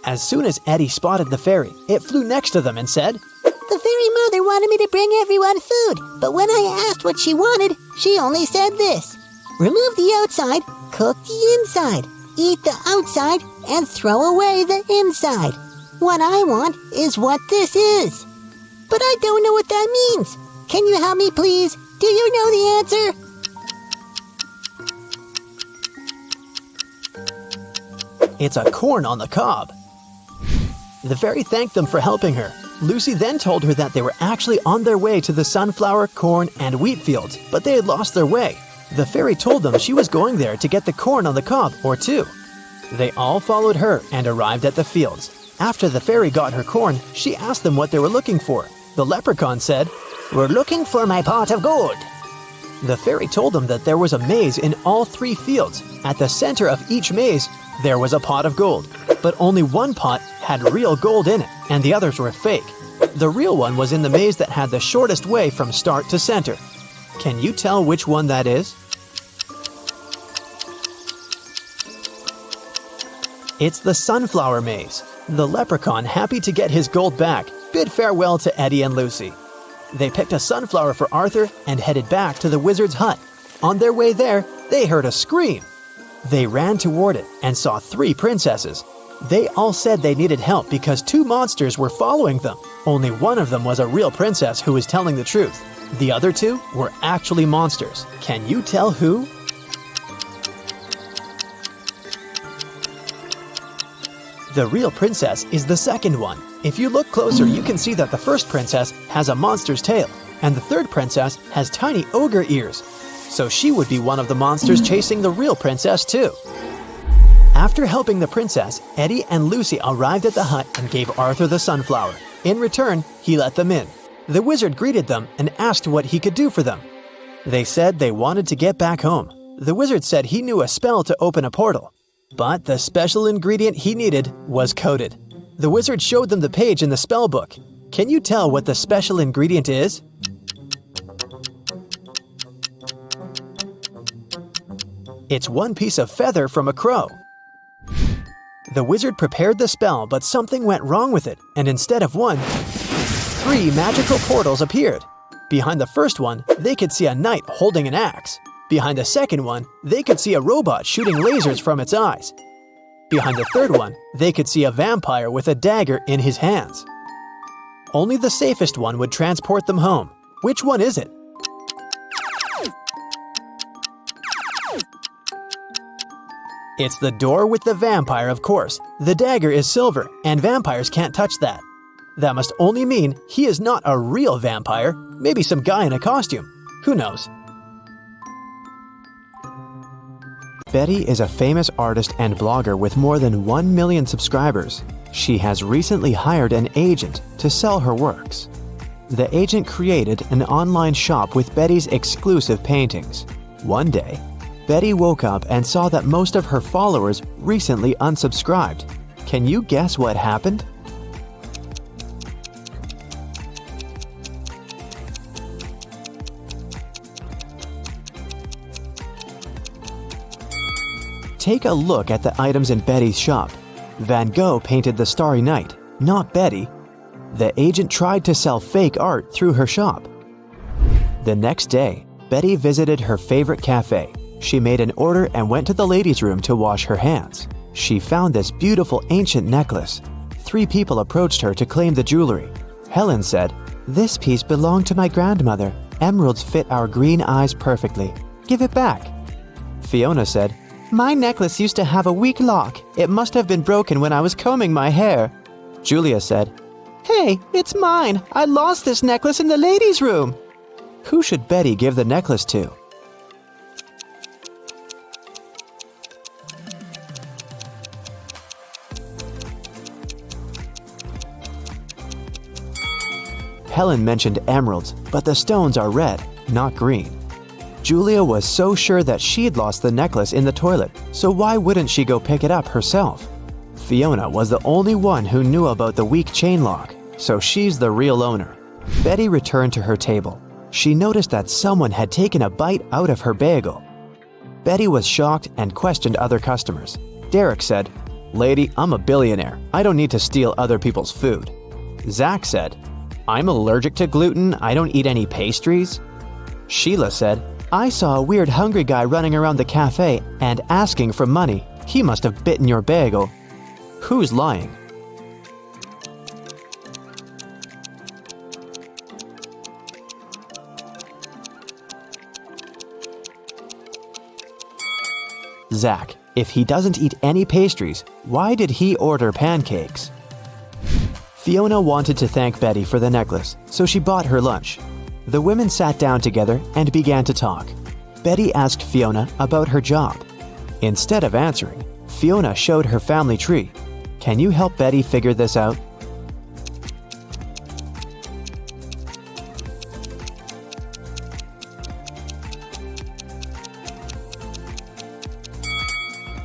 As soon as Eddie spotted the fairy, it flew next to them and said, The fairy mother wanted me to bring everyone food, but when I asked what she wanted, she only said this: remove the outside, cook the inside, eat the outside, and throw away the inside. What I want is what this is. But I don't know what that means. Can you help me, please? Do you know the answer? It's a corn on the cob. The fairy thanked them for helping her. Lucy then told her that they were actually on their way to the sunflower, corn, and wheat fields, but they had lost their way. The fairy told them she was going there to get the corn on the cob, or 2. They all followed her and arrived at the fields. After the fairy got her corn, she asked them what they were looking for. The leprechaun said, We're looking for my pot of gold. The fairy told them that there was a maze in all 3 fields. At the center of each maze, there was a pot of gold, but only one pot had real gold in it, and the others were fake. The real one was in the maze that had the shortest way from start to center. Can you tell which one that is? It's the sunflower maze. The leprechaun, happy to get his gold back, bid farewell to Eddie and Lucy. They picked a sunflower for Arthur and headed back to the wizard's hut. On their way there, they heard a scream. They ran toward it and saw 3 princesses. They all said they needed help because 2 monsters were following them. Only one of them was a real princess who was telling the truth. The other 2 were actually monsters. Can you tell who? The real princess is the second one. If you look closer, you can see that the first princess has a monster's tail, and the third princess has tiny ogre ears. So she would be one of the monsters chasing the real princess too. After helping the princess, Eddie and Lucy arrived at the hut and gave Arthur the sunflower. In return, he let them in. The wizard greeted them and asked what he could do for them. They said they wanted to get back home. The wizard said he knew a spell to open a portal. But the special ingredient he needed was coded. The wizard showed them the page in the spell book. Can you tell what the special ingredient is? It's one piece of feather from a crow. The wizard prepared the spell, but something went wrong with it, and instead of 1, 3 magical portals appeared. Behind the first one, they could see a knight holding an axe. Behind the second one, they could see a robot shooting lasers from its eyes. Behind the third one, they could see a vampire with a dagger in his hands. Only the safest one would transport them home. Which one is it? It's the door with the vampire, of course. The dagger is silver, and vampires can't touch that. That must only mean he is not a real vampire, maybe some guy in a costume. Who knows? Betty is a famous artist and blogger with more than 1 million subscribers. She has recently hired an agent to sell her works. The agent created an online shop with Betty's exclusive paintings. One day, Betty woke up and saw that most of her followers recently unsubscribed. Can you guess what happened? Take a look at the items in Betty's shop. Van Gogh painted the Starry Night, not Betty. The agent tried to sell fake art through her shop. The next day, Betty visited her favorite cafe. She made an order and went to the ladies' room to wash her hands. She found this beautiful ancient necklace. 3 people approached her to claim the jewelry. Helen said, "This piece belonged to my grandmother. Emeralds fit our green eyes perfectly. Give it back." Fiona said, "My necklace used to have a weak lock. It must have been broken when I was combing my hair." Julia said, "Hey, it's mine. I lost this necklace in the ladies' room." Who should Betty give the necklace to? Helen mentioned emeralds, but the stones are red, not green. Julia was so sure that she'd lost the necklace in the toilet, so why wouldn't she go pick it up herself? Fiona was the only one who knew about the weak chain lock, so she's the real owner. Betty returned to her table. She noticed that someone had taken a bite out of her bagel. Betty was shocked and questioned other customers. Derek said, "Lady, I'm a billionaire. I don't need to steal other people's food." Zach said, "I'm allergic to gluten. I don't eat any pastries." Sheila said, "I saw a weird hungry guy running around the cafe and asking for money. He must have bitten your bagel." Who's lying? Zach, if he doesn't eat any pastries, why did he order pancakes? Fiona wanted to thank Betty for the necklace, so she bought her lunch. The women sat down together and began to talk. Betty asked Fiona about her job. Instead of answering, Fiona showed her family tree. Can you help Betty figure this out?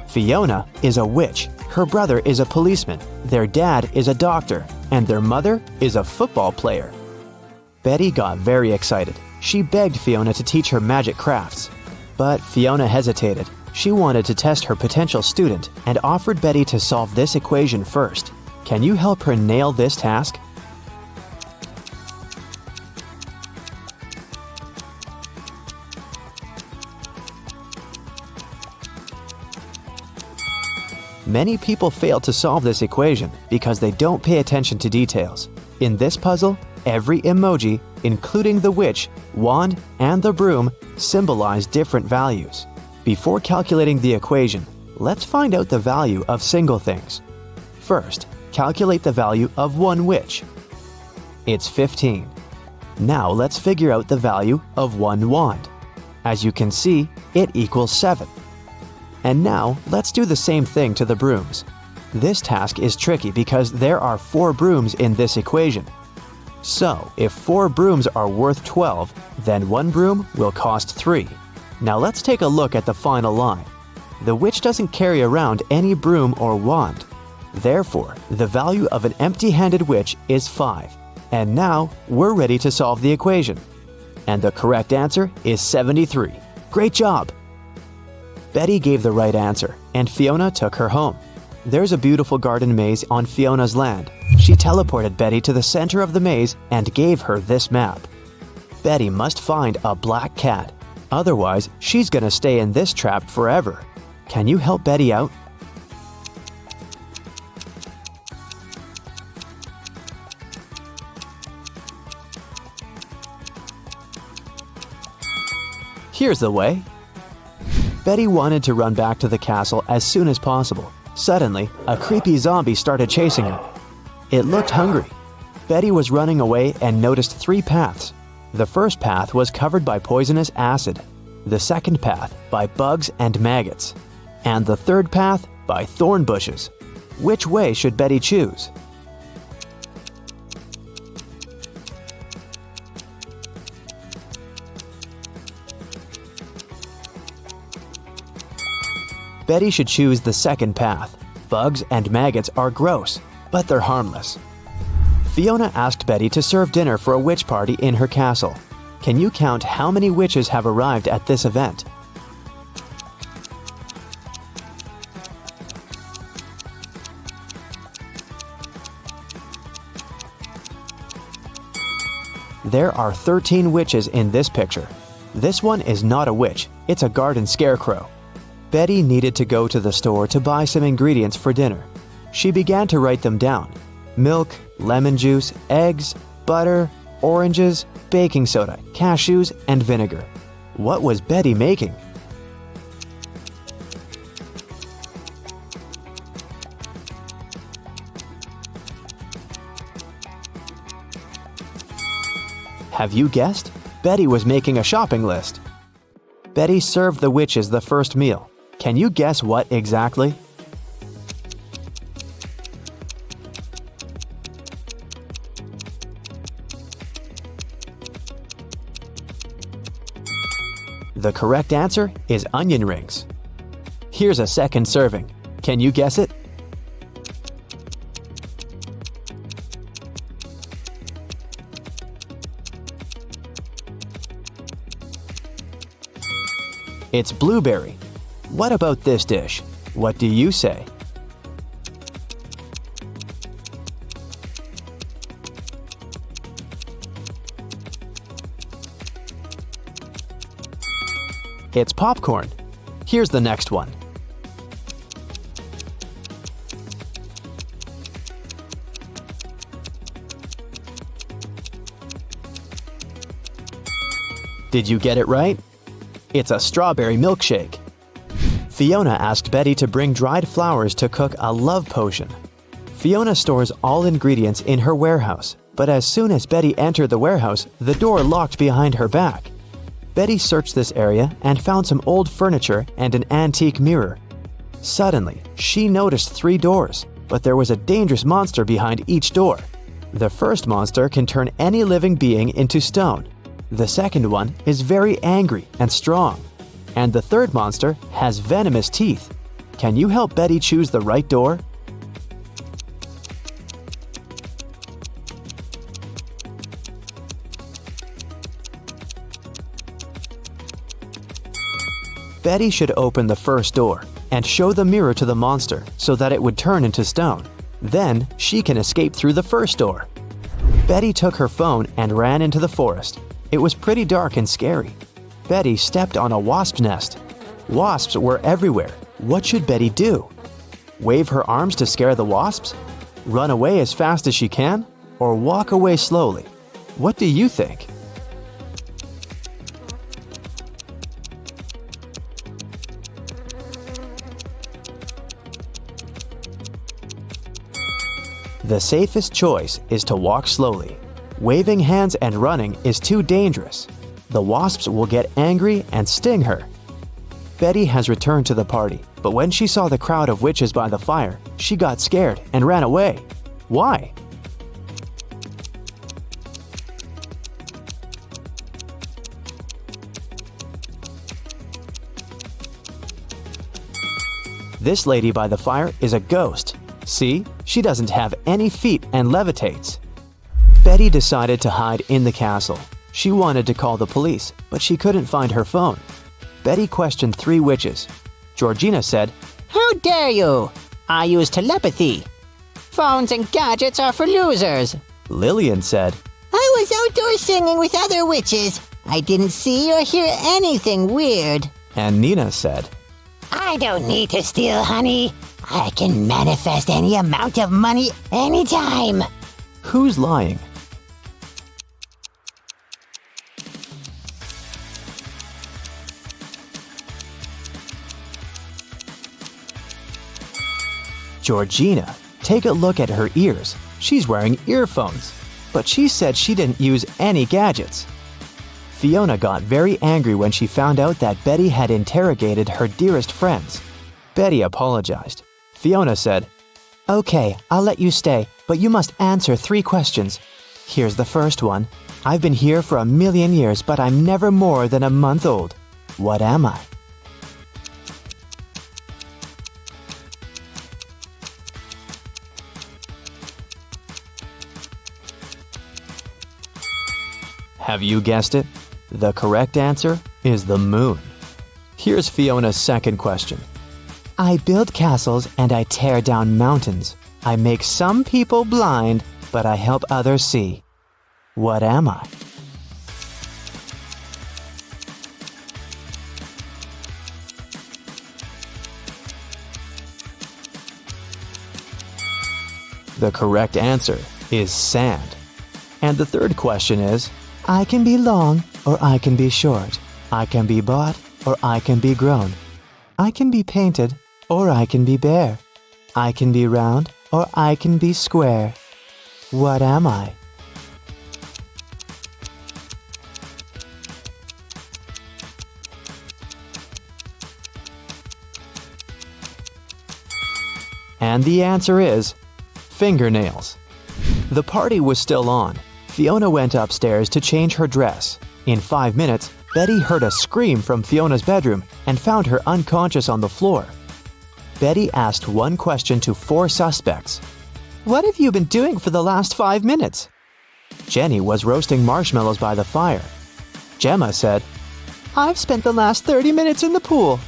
Fiona is a witch, her brother is a policeman, their dad is a doctor, and their mother is a football player. Betty got very excited. She begged Fiona to teach her magic crafts. But Fiona hesitated. She wanted to test her potential student and offered Betty to solve this equation first. Can you help her nail this task? Many people fail to solve this equation because they don't pay attention to details. In this puzzle, every emoji, including the witch, wand, and the broom, symbolize different values. Before calculating the equation, let's find out the value of single things. First, calculate the value of one witch. It's 15. Now let's figure out the value of one wand. As you can see, it equals 7. And now, let's do the same thing to the brooms. This task is tricky because there are 4 brooms in this equation. So, if 4 brooms are worth 12, then 1 broom will cost 3. Now let's take a look at the final line. The witch doesn't carry around any broom or wand. Therefore, the value of an empty-handed witch is 5. And now, we're ready to solve the equation. And the correct answer is 73. Great job! Betty gave the right answer, and Fiona took her home. There's a beautiful garden maze on Fiona's land. She teleported Betty to the center of the maze and gave her this map. Betty must find a black cat. Otherwise, she's gonna stay in this trap forever. Can you help Betty out? Here's the way. Betty wanted to run back to the castle as soon as possible. Suddenly, a creepy zombie started chasing her. It looked hungry. Betty was running away and noticed 3 paths. The first path was covered by poisonous acid, the second path by bugs and maggots, and the third path by thorn bushes. Which way should Betty choose? Betty should choose the second path. Bugs and maggots are gross, but they're harmless. Fiona asked Betty to serve dinner for a witch party in her castle. Can you count how many witches have arrived at this event? There are 13 witches in this picture. This one is not a witch, it's a garden scarecrow. Betty needed to go to the store to buy some ingredients for dinner. She began to write them down. Milk, lemon juice, eggs, butter, oranges, baking soda, cashews, and vinegar. What was Betty making? Have you guessed? Betty was making a shopping list. Betty served the witches the first meal. Can you guess what exactly? The correct answer is onion rings. Here's a second serving. Can you guess it? It's blueberry. What about this dish? What do you say? It's popcorn. Here's the next one. Did you get it right? It's a strawberry milkshake. Fiona asked Betty to bring dried flowers to cook a love potion. Fiona stores all ingredients in her warehouse, but as soon as Betty entered the warehouse, the door locked behind her back. Betty searched this area and found some old furniture and an antique mirror. Suddenly, she noticed 3 doors, but there was a dangerous monster behind each door. The first monster can turn any living being into stone. The second one is very angry and strong. And the third monster has venomous teeth. Can you help Betty choose the right door? Betty should open the first door and show the mirror to the monster so that it would turn into stone. Then she can escape through the first door. Betty took her phone and ran into the forest. It was pretty dark and scary. Betty stepped on a wasp nest. Wasps were everywhere. What should Betty do? Wave her arms to scare the wasps? Run away as fast as she can? Or walk away slowly? What do you think? The safest choice is to walk slowly. Waving hands and running is too dangerous. The wasps will get angry and sting her. Betty has returned to the party, but when she saw the crowd of witches by the fire, she got scared and ran away. Why? This lady by the fire is a ghost. See, she doesn't have any feet and levitates. Betty decided to hide in the castle. She wanted to call the police, but she couldn't find her phone. Betty questioned 3 witches. Georgina said, How dare you? I use telepathy. Phones and gadgets are for losers. Lillian said, I I was outdoors singing with other witches. I didn't see or hear anything weird. And Nina said, I don't need to steal honey. I can manifest any amount of money anytime. Who's lying? Georgina, take a look at her ears. She's wearing earphones. But she said she didn't use any gadgets. Fiona got very angry when she found out that Betty had interrogated her dearest friends. Betty apologized. Fiona said, Okay, I'll let you stay, but you must answer 3 questions. Here's the first one. I've been here for 1,000,000 years, but I'm never more than a month old. What am I? Have you guessed it? The correct answer is the moon. Here's Fiona's second question. I build castles and I tear down mountains. I make some people blind, but I help others see. What am I? The correct answer is sand. And the third question is, I can be long or I can be short. I can be bought or I can be grown. I can be painted or I can be bare. I can be round or I can be square. What am I? And the answer is fingernails. The party was still on. Fiona went upstairs to change her dress. In 5 minutes, Betty heard a scream from Fiona's bedroom and found her unconscious on the floor. Betty asked one question to 4 suspects. What have you been doing for the last 5 minutes? Jenny was roasting marshmallows by the fire. Gemma said, I've spent the last 30 minutes in the pool.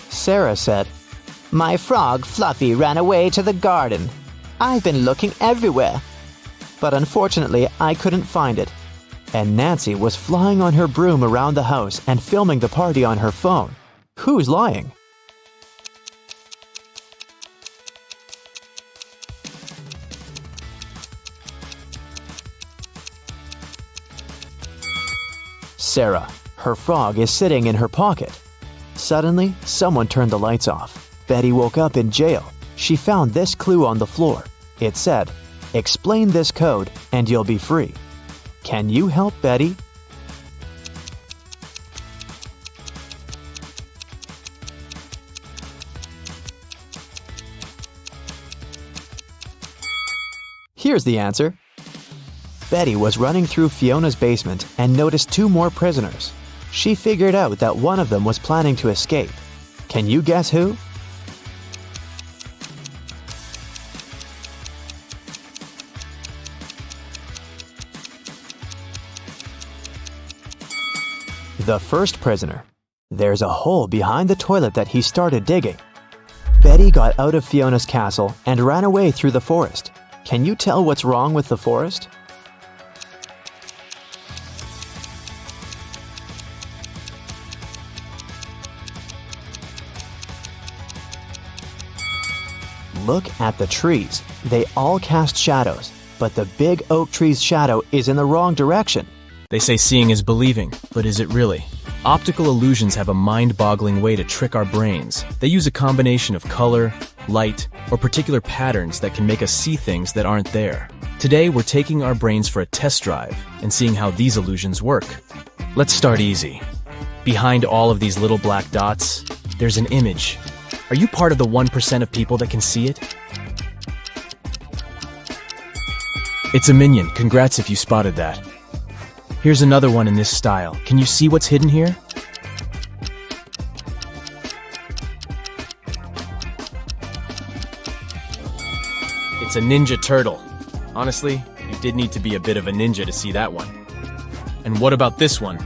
Sarah said, My frog Fluffy ran away to the garden. I've been looking everywhere. But unfortunately, I couldn't find it. And Nancy was flying on her broom around the house and filming the party on her phone. Who's lying? Sarah. Her frog is sitting in her pocket. Suddenly, someone turned the lights off. Betty woke up in jail. She found this clue on the floor. It said, Explain this code and you'll be free. Can you help Betty? Here's the answer. Betty was running through Fiona's basement and noticed 2 more prisoners. She figured out that one of them was planning to escape. Can you guess who? The first prisoner. There's a hole behind the toilet that he started digging. Betty got out of Fiona's castle and ran away through the forest. Can you tell what's wrong with the forest? Look at the trees. They all cast shadows, but the big oak tree's shadow is in the wrong direction. They say seeing is believing, but is it really? Optical illusions have a mind-boggling way to trick our brains. They use a combination of color, light, or particular patterns that can make us see things that aren't there. Today, we're taking our brains for a test drive and seeing how these illusions work. Let's start easy. Behind all of these little black dots, there's an image. Are you part of the 1% of people that can see it? It's a minion. Congrats if you spotted that. Here's another one in this style. Can you see what's hidden here? It's a ninja turtle. Honestly, you did need to be a bit of a ninja to see that one. And what about this one?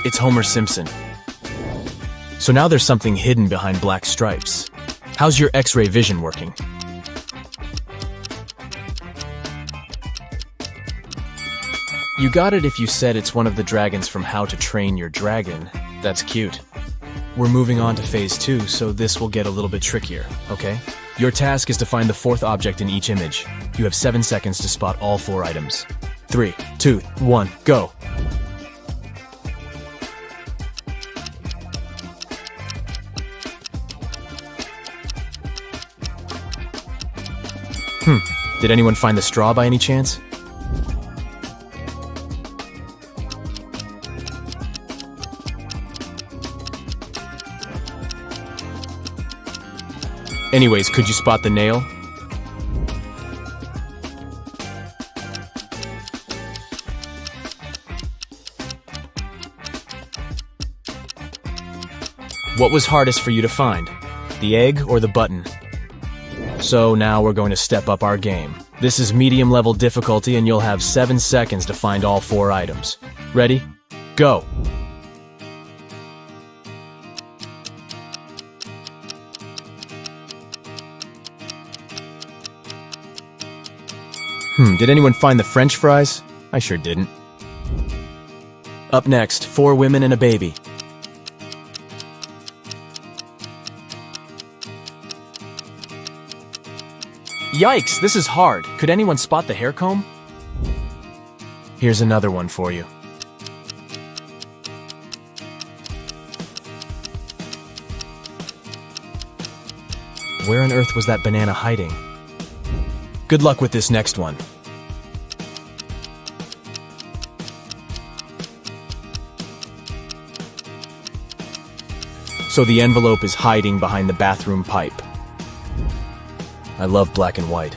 It's Homer Simpson. So now there's something hidden behind black stripes. How's your X-ray vision working? You got it if you said it's one of the dragons from How to Train Your Dragon. That's cute. We're moving on to phase 2, so this will get a little bit trickier, okay? Your task is to find the 4th object in each image. You have 7 seconds to spot all 4 items. 3, 2, 1, go! Did anyone find the straw by any chance? Anyways, could you spot the nail? What was hardest for you to find? The egg or the button? So now we're going to step up our game. This is medium level difficulty and you'll have 7 seconds to find all 4 items. Ready? Go! Did anyone find the French fries? I sure didn't. Up next, 4 women and a baby. Yikes, this is hard. Could anyone spot the hair comb? Here's another one for you. Where on earth was that banana hiding? Good luck with this next one. So the envelope is hiding behind the bathroom pipe. I love black and white.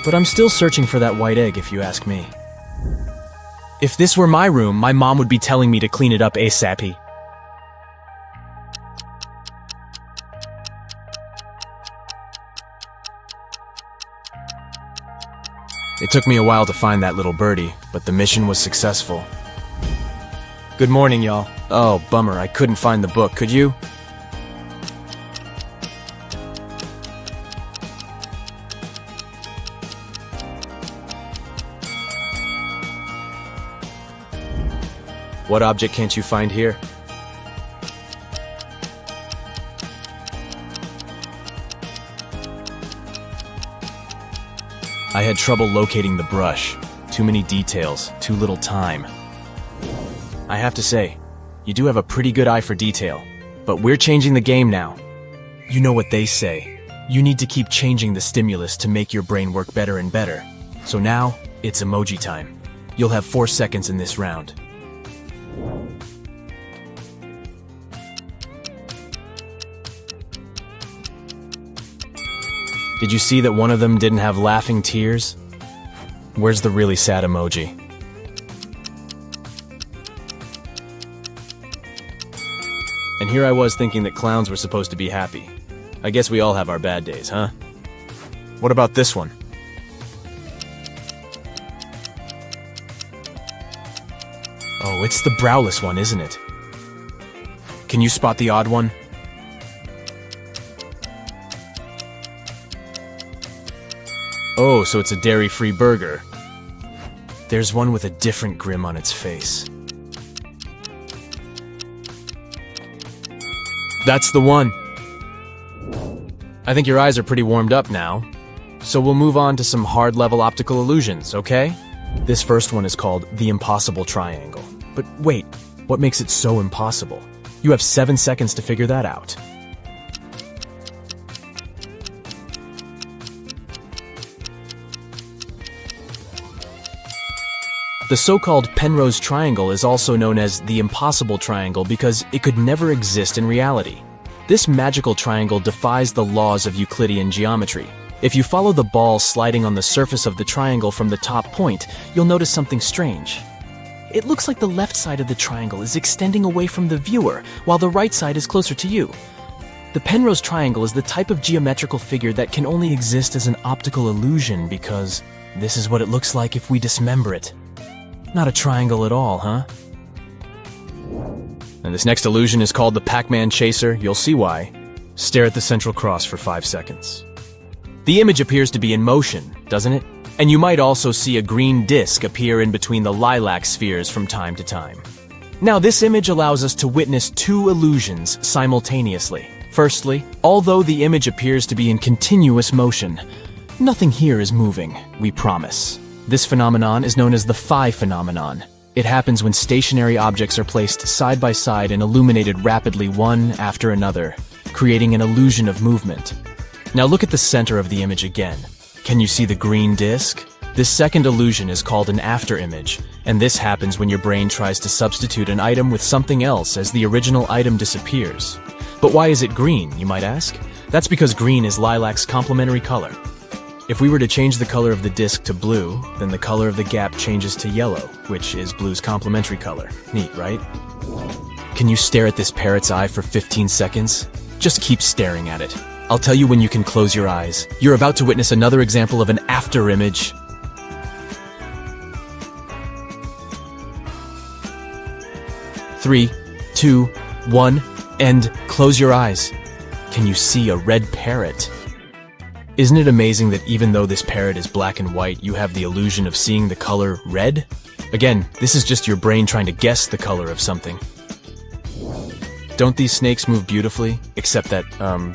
But I'm still searching for that white egg, if you ask me. If this were my room, my mom would be telling me to clean it up ASAP. It took me a while to find that little birdie, but the mission was successful. Good morning, y'all. Oh, bummer, I couldn't find the book, could you? What object can't you find here? I had trouble locating the brush. Too many details, too little time. I have to say, you do have a pretty good eye for detail, but we're changing the game now. You know what they say. You need to keep changing the stimulus to make your brain work better and better. So now, it's emoji time. You'll have 4 seconds in this round. Did you see that one of them didn't have laughing tears? Where's the really sad emoji? And here I was thinking that clowns were supposed to be happy. I guess we all have our bad days, huh? What about this one? Oh, it's the browless one, isn't it? Can you spot the odd one? Oh, so it's a dairy-free burger. There's one with a different grin on its face. That's the one. I think your eyes are pretty warmed up now. So we'll move on to some hard-level optical illusions, okay? This first one is called the impossible triangle. But wait, what makes it so impossible? You have 7 seconds to figure that out. The so-called Penrose triangle is also known as the impossible triangle because it could never exist in reality. This magical triangle defies the laws of Euclidean geometry. If you follow the ball sliding on the surface of the triangle from the top point, you'll notice something strange. It looks like the left side of the triangle is extending away from the viewer, while the right side is closer to you. The Penrose triangle is the type of geometrical figure that can only exist as an optical illusion because This is what it looks like if we dismember it. Not a triangle at all, huh? And this next illusion is called the Pac-Man Chaser. You'll see why. Stare at the central cross for 5 seconds. The image appears to be in motion, doesn't it? And you might also see a green disc appear in between the lilac spheres from time to time. Now, this image allows us to witness 2 illusions simultaneously. Firstly, although the image appears to be in continuous motion, nothing here is moving, we promise. This phenomenon is known as the phi phenomenon. It happens when stationary objects are placed side by side and illuminated rapidly one after another, creating an illusion of movement. Now look at the center of the image again. Can you see the green disc? This second illusion is called an afterimage, and this happens when your brain tries to substitute an item with something else as the original item disappears. But why is it green, you might ask? That's because green is lilac's complementary color. If we were to change the color of the disc to blue, then the color of the gap changes to yellow, which is blue's complementary color. Neat, right? Can you stare at this parrot's eye for 15 seconds? Just keep staring at it. I'll tell you when you can close your eyes. You're about to witness another example of an afterimage. 3, 2, 1, and close your eyes. Can you see a red parrot? Isn't it amazing that even though this parrot is black and white, you have the illusion of seeing the color red? Again, this is just your brain trying to guess the color of something. Don't these snakes move beautifully? Except that,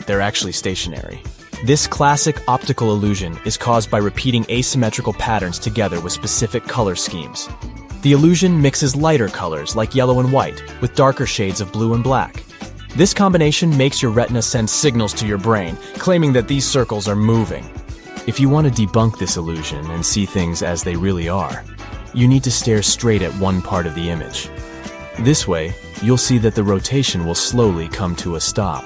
they're actually stationary. This classic optical illusion is caused by repeating asymmetrical patterns together with specific color schemes. The illusion mixes lighter colors like yellow and white with darker shades of blue and black. This combination makes your retina send signals to your brain, claiming that these circles are moving. If you want to debunk this illusion and see things as they really are, you need to stare straight at one part of the image. This way, you'll see that the rotation will slowly come to a stop.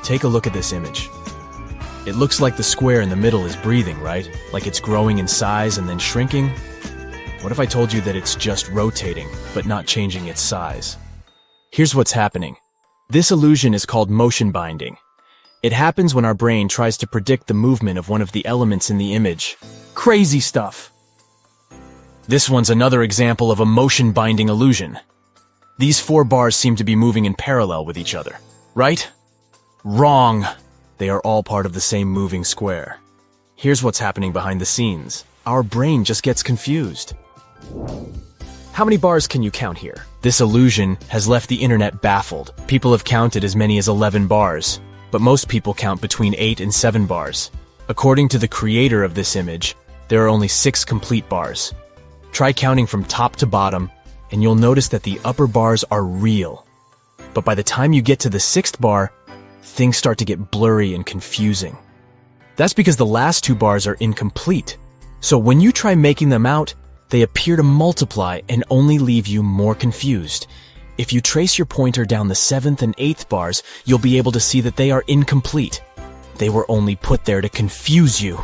Take a look at this image. It looks like the square in the middle is breathing, right? Like it's growing in size and then shrinking? What if I told you that it's just rotating, but not changing its size? Here's what's happening. This illusion is called motion binding. It happens when our brain tries to predict the movement of one of the elements in the image. Crazy stuff! This one's another example of a motion binding illusion. These 4 bars seem to be moving in parallel with each other, right? Wrong! They are all part of the same moving square. Here's what's happening behind the scenes. Our brain just gets confused. How many bars can you count here? This illusion has left the internet baffled. People have counted as many as 11 bars, but most people count between 8 and 7 bars. According to the creator of this image, there are only 6 complete bars. Try counting from top to bottom, and you'll notice that the upper bars are real. But by the time you get to the 6th bar, things start to get blurry and confusing. That's because the last 2 bars are incomplete. So when you try making them out, they appear to multiply and only leave you more confused. If you trace your pointer down the 7th and 8th bars, you'll be able to see that they are incomplete. They were only put there to confuse you.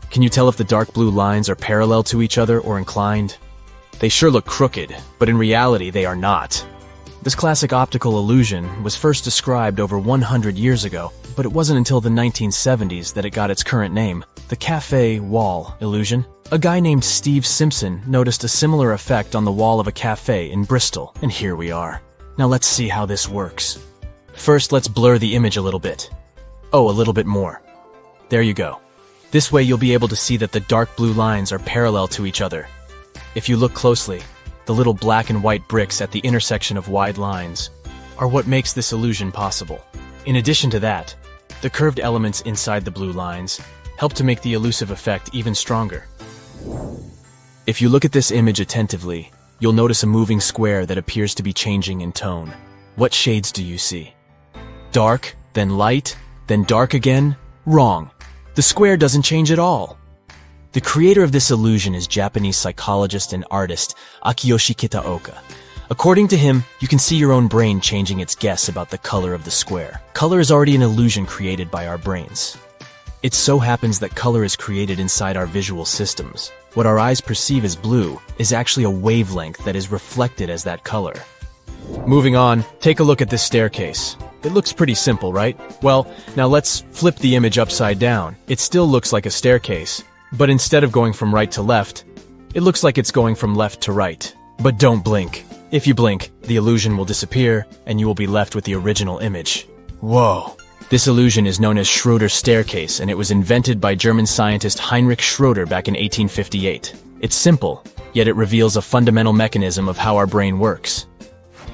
Can you tell if the dark blue lines are parallel to each other or inclined? They sure look crooked, but in reality they are not. This classic optical illusion was first described over 100 years ago, but it wasn't until the 1970s that it got its current name, the cafe wall illusion. A guy named Steve Simpson noticed a similar effect on the wall of a cafe in Bristol, and here we are. Now let's see how this works. First, let's blur the image a little bit. Oh, a little bit more. There you go. This way you'll be able to see that the dark blue lines are parallel to each other. If you look closely, the little black and white bricks at the intersection of wide lines are what makes this illusion possible. In addition to that, the curved elements inside the blue lines help to make the elusive effect even stronger. If you look at this image attentively, you'll notice a moving square that appears to be changing in tone. What shades do you see? Dark, then light, then dark again? Wrong. The square doesn't change at all. The creator of this illusion is Japanese psychologist and artist Akiyoshi Kitaoka. According to him, you can see your own brain changing its guess about the color of the square. Color is already an illusion created by our brains. It so happens that color is created inside our visual systems. What our eyes perceive as blue is actually a wavelength that is reflected as that color. Moving on, take a look at this staircase. It looks pretty simple, right? Well, now let's flip the image upside down. It still looks like a staircase, but instead of going from right to left, it looks like it's going from left to right. But don't blink. If you blink, the illusion will disappear, and you will be left with the original image. Whoa. This illusion is known as Schroeder's staircase, and it was invented by German scientist Heinrich Schroeder back in 1858. It's simple, yet it reveals a fundamental mechanism of how our brain works.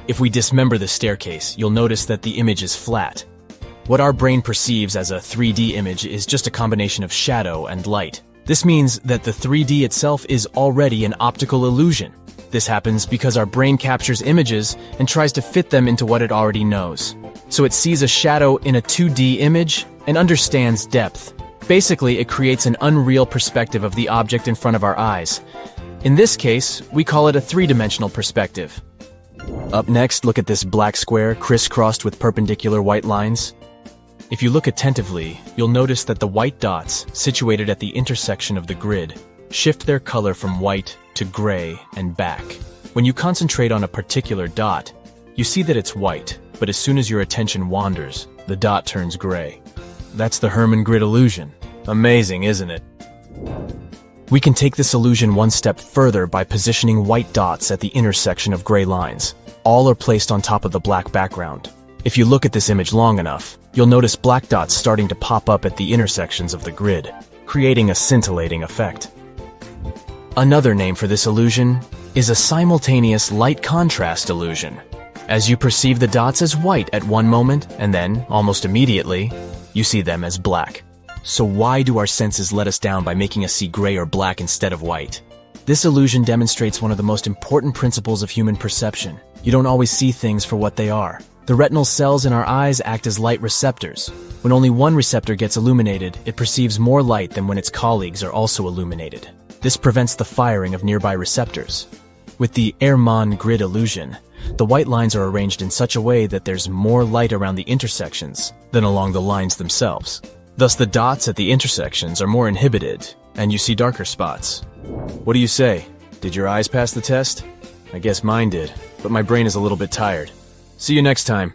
If we dismember the staircase, you'll notice that the image is flat. What our brain perceives as a 3D image is just a combination of shadow and light. This means that the 3D itself is already an optical illusion. This happens because our brain captures images and tries to fit them into what it already knows. So it sees a shadow in a 2D image and understands depth. Basically, it creates an unreal perspective of the object in front of our eyes. In this case, we call it a three-dimensional perspective. Up next, look at this black square crisscrossed with perpendicular white lines. If you look attentively, you'll notice that the white dots, situated at the intersection of the grid, shift their color from white to gray and back. When you concentrate on a particular dot, you see that it's white, but as soon as your attention wanders, the dot turns gray. That's the Hermann grid illusion. Amazing, isn't it? We can take this illusion one step further by positioning white dots at the intersection of gray lines. All are placed on top of the black background. If you look at this image long enough, you'll notice black dots starting to pop up at the intersections of the grid, creating a scintillating effect. Another name for this illusion is a simultaneous light contrast illusion. As you perceive the dots as white at one moment, and then, almost immediately, you see them as black. So why do our senses let us down by making us see gray or black instead of white? This illusion demonstrates one of the most important principles of human perception. You don't always see things for what they are. The retinal cells in our eyes act as light receptors. When only one receptor gets illuminated, it perceives more light than when its colleagues are also illuminated. This prevents the firing of nearby receptors. With the Hermann grid illusion, the white lines are arranged in such a way that there's more light around the intersections than along the lines themselves. Thus, the dots at the intersections are more inhibited, and you see darker spots. What do you say? Did your eyes pass the test? I guess mine did, but my brain is a little bit tired. See you next time.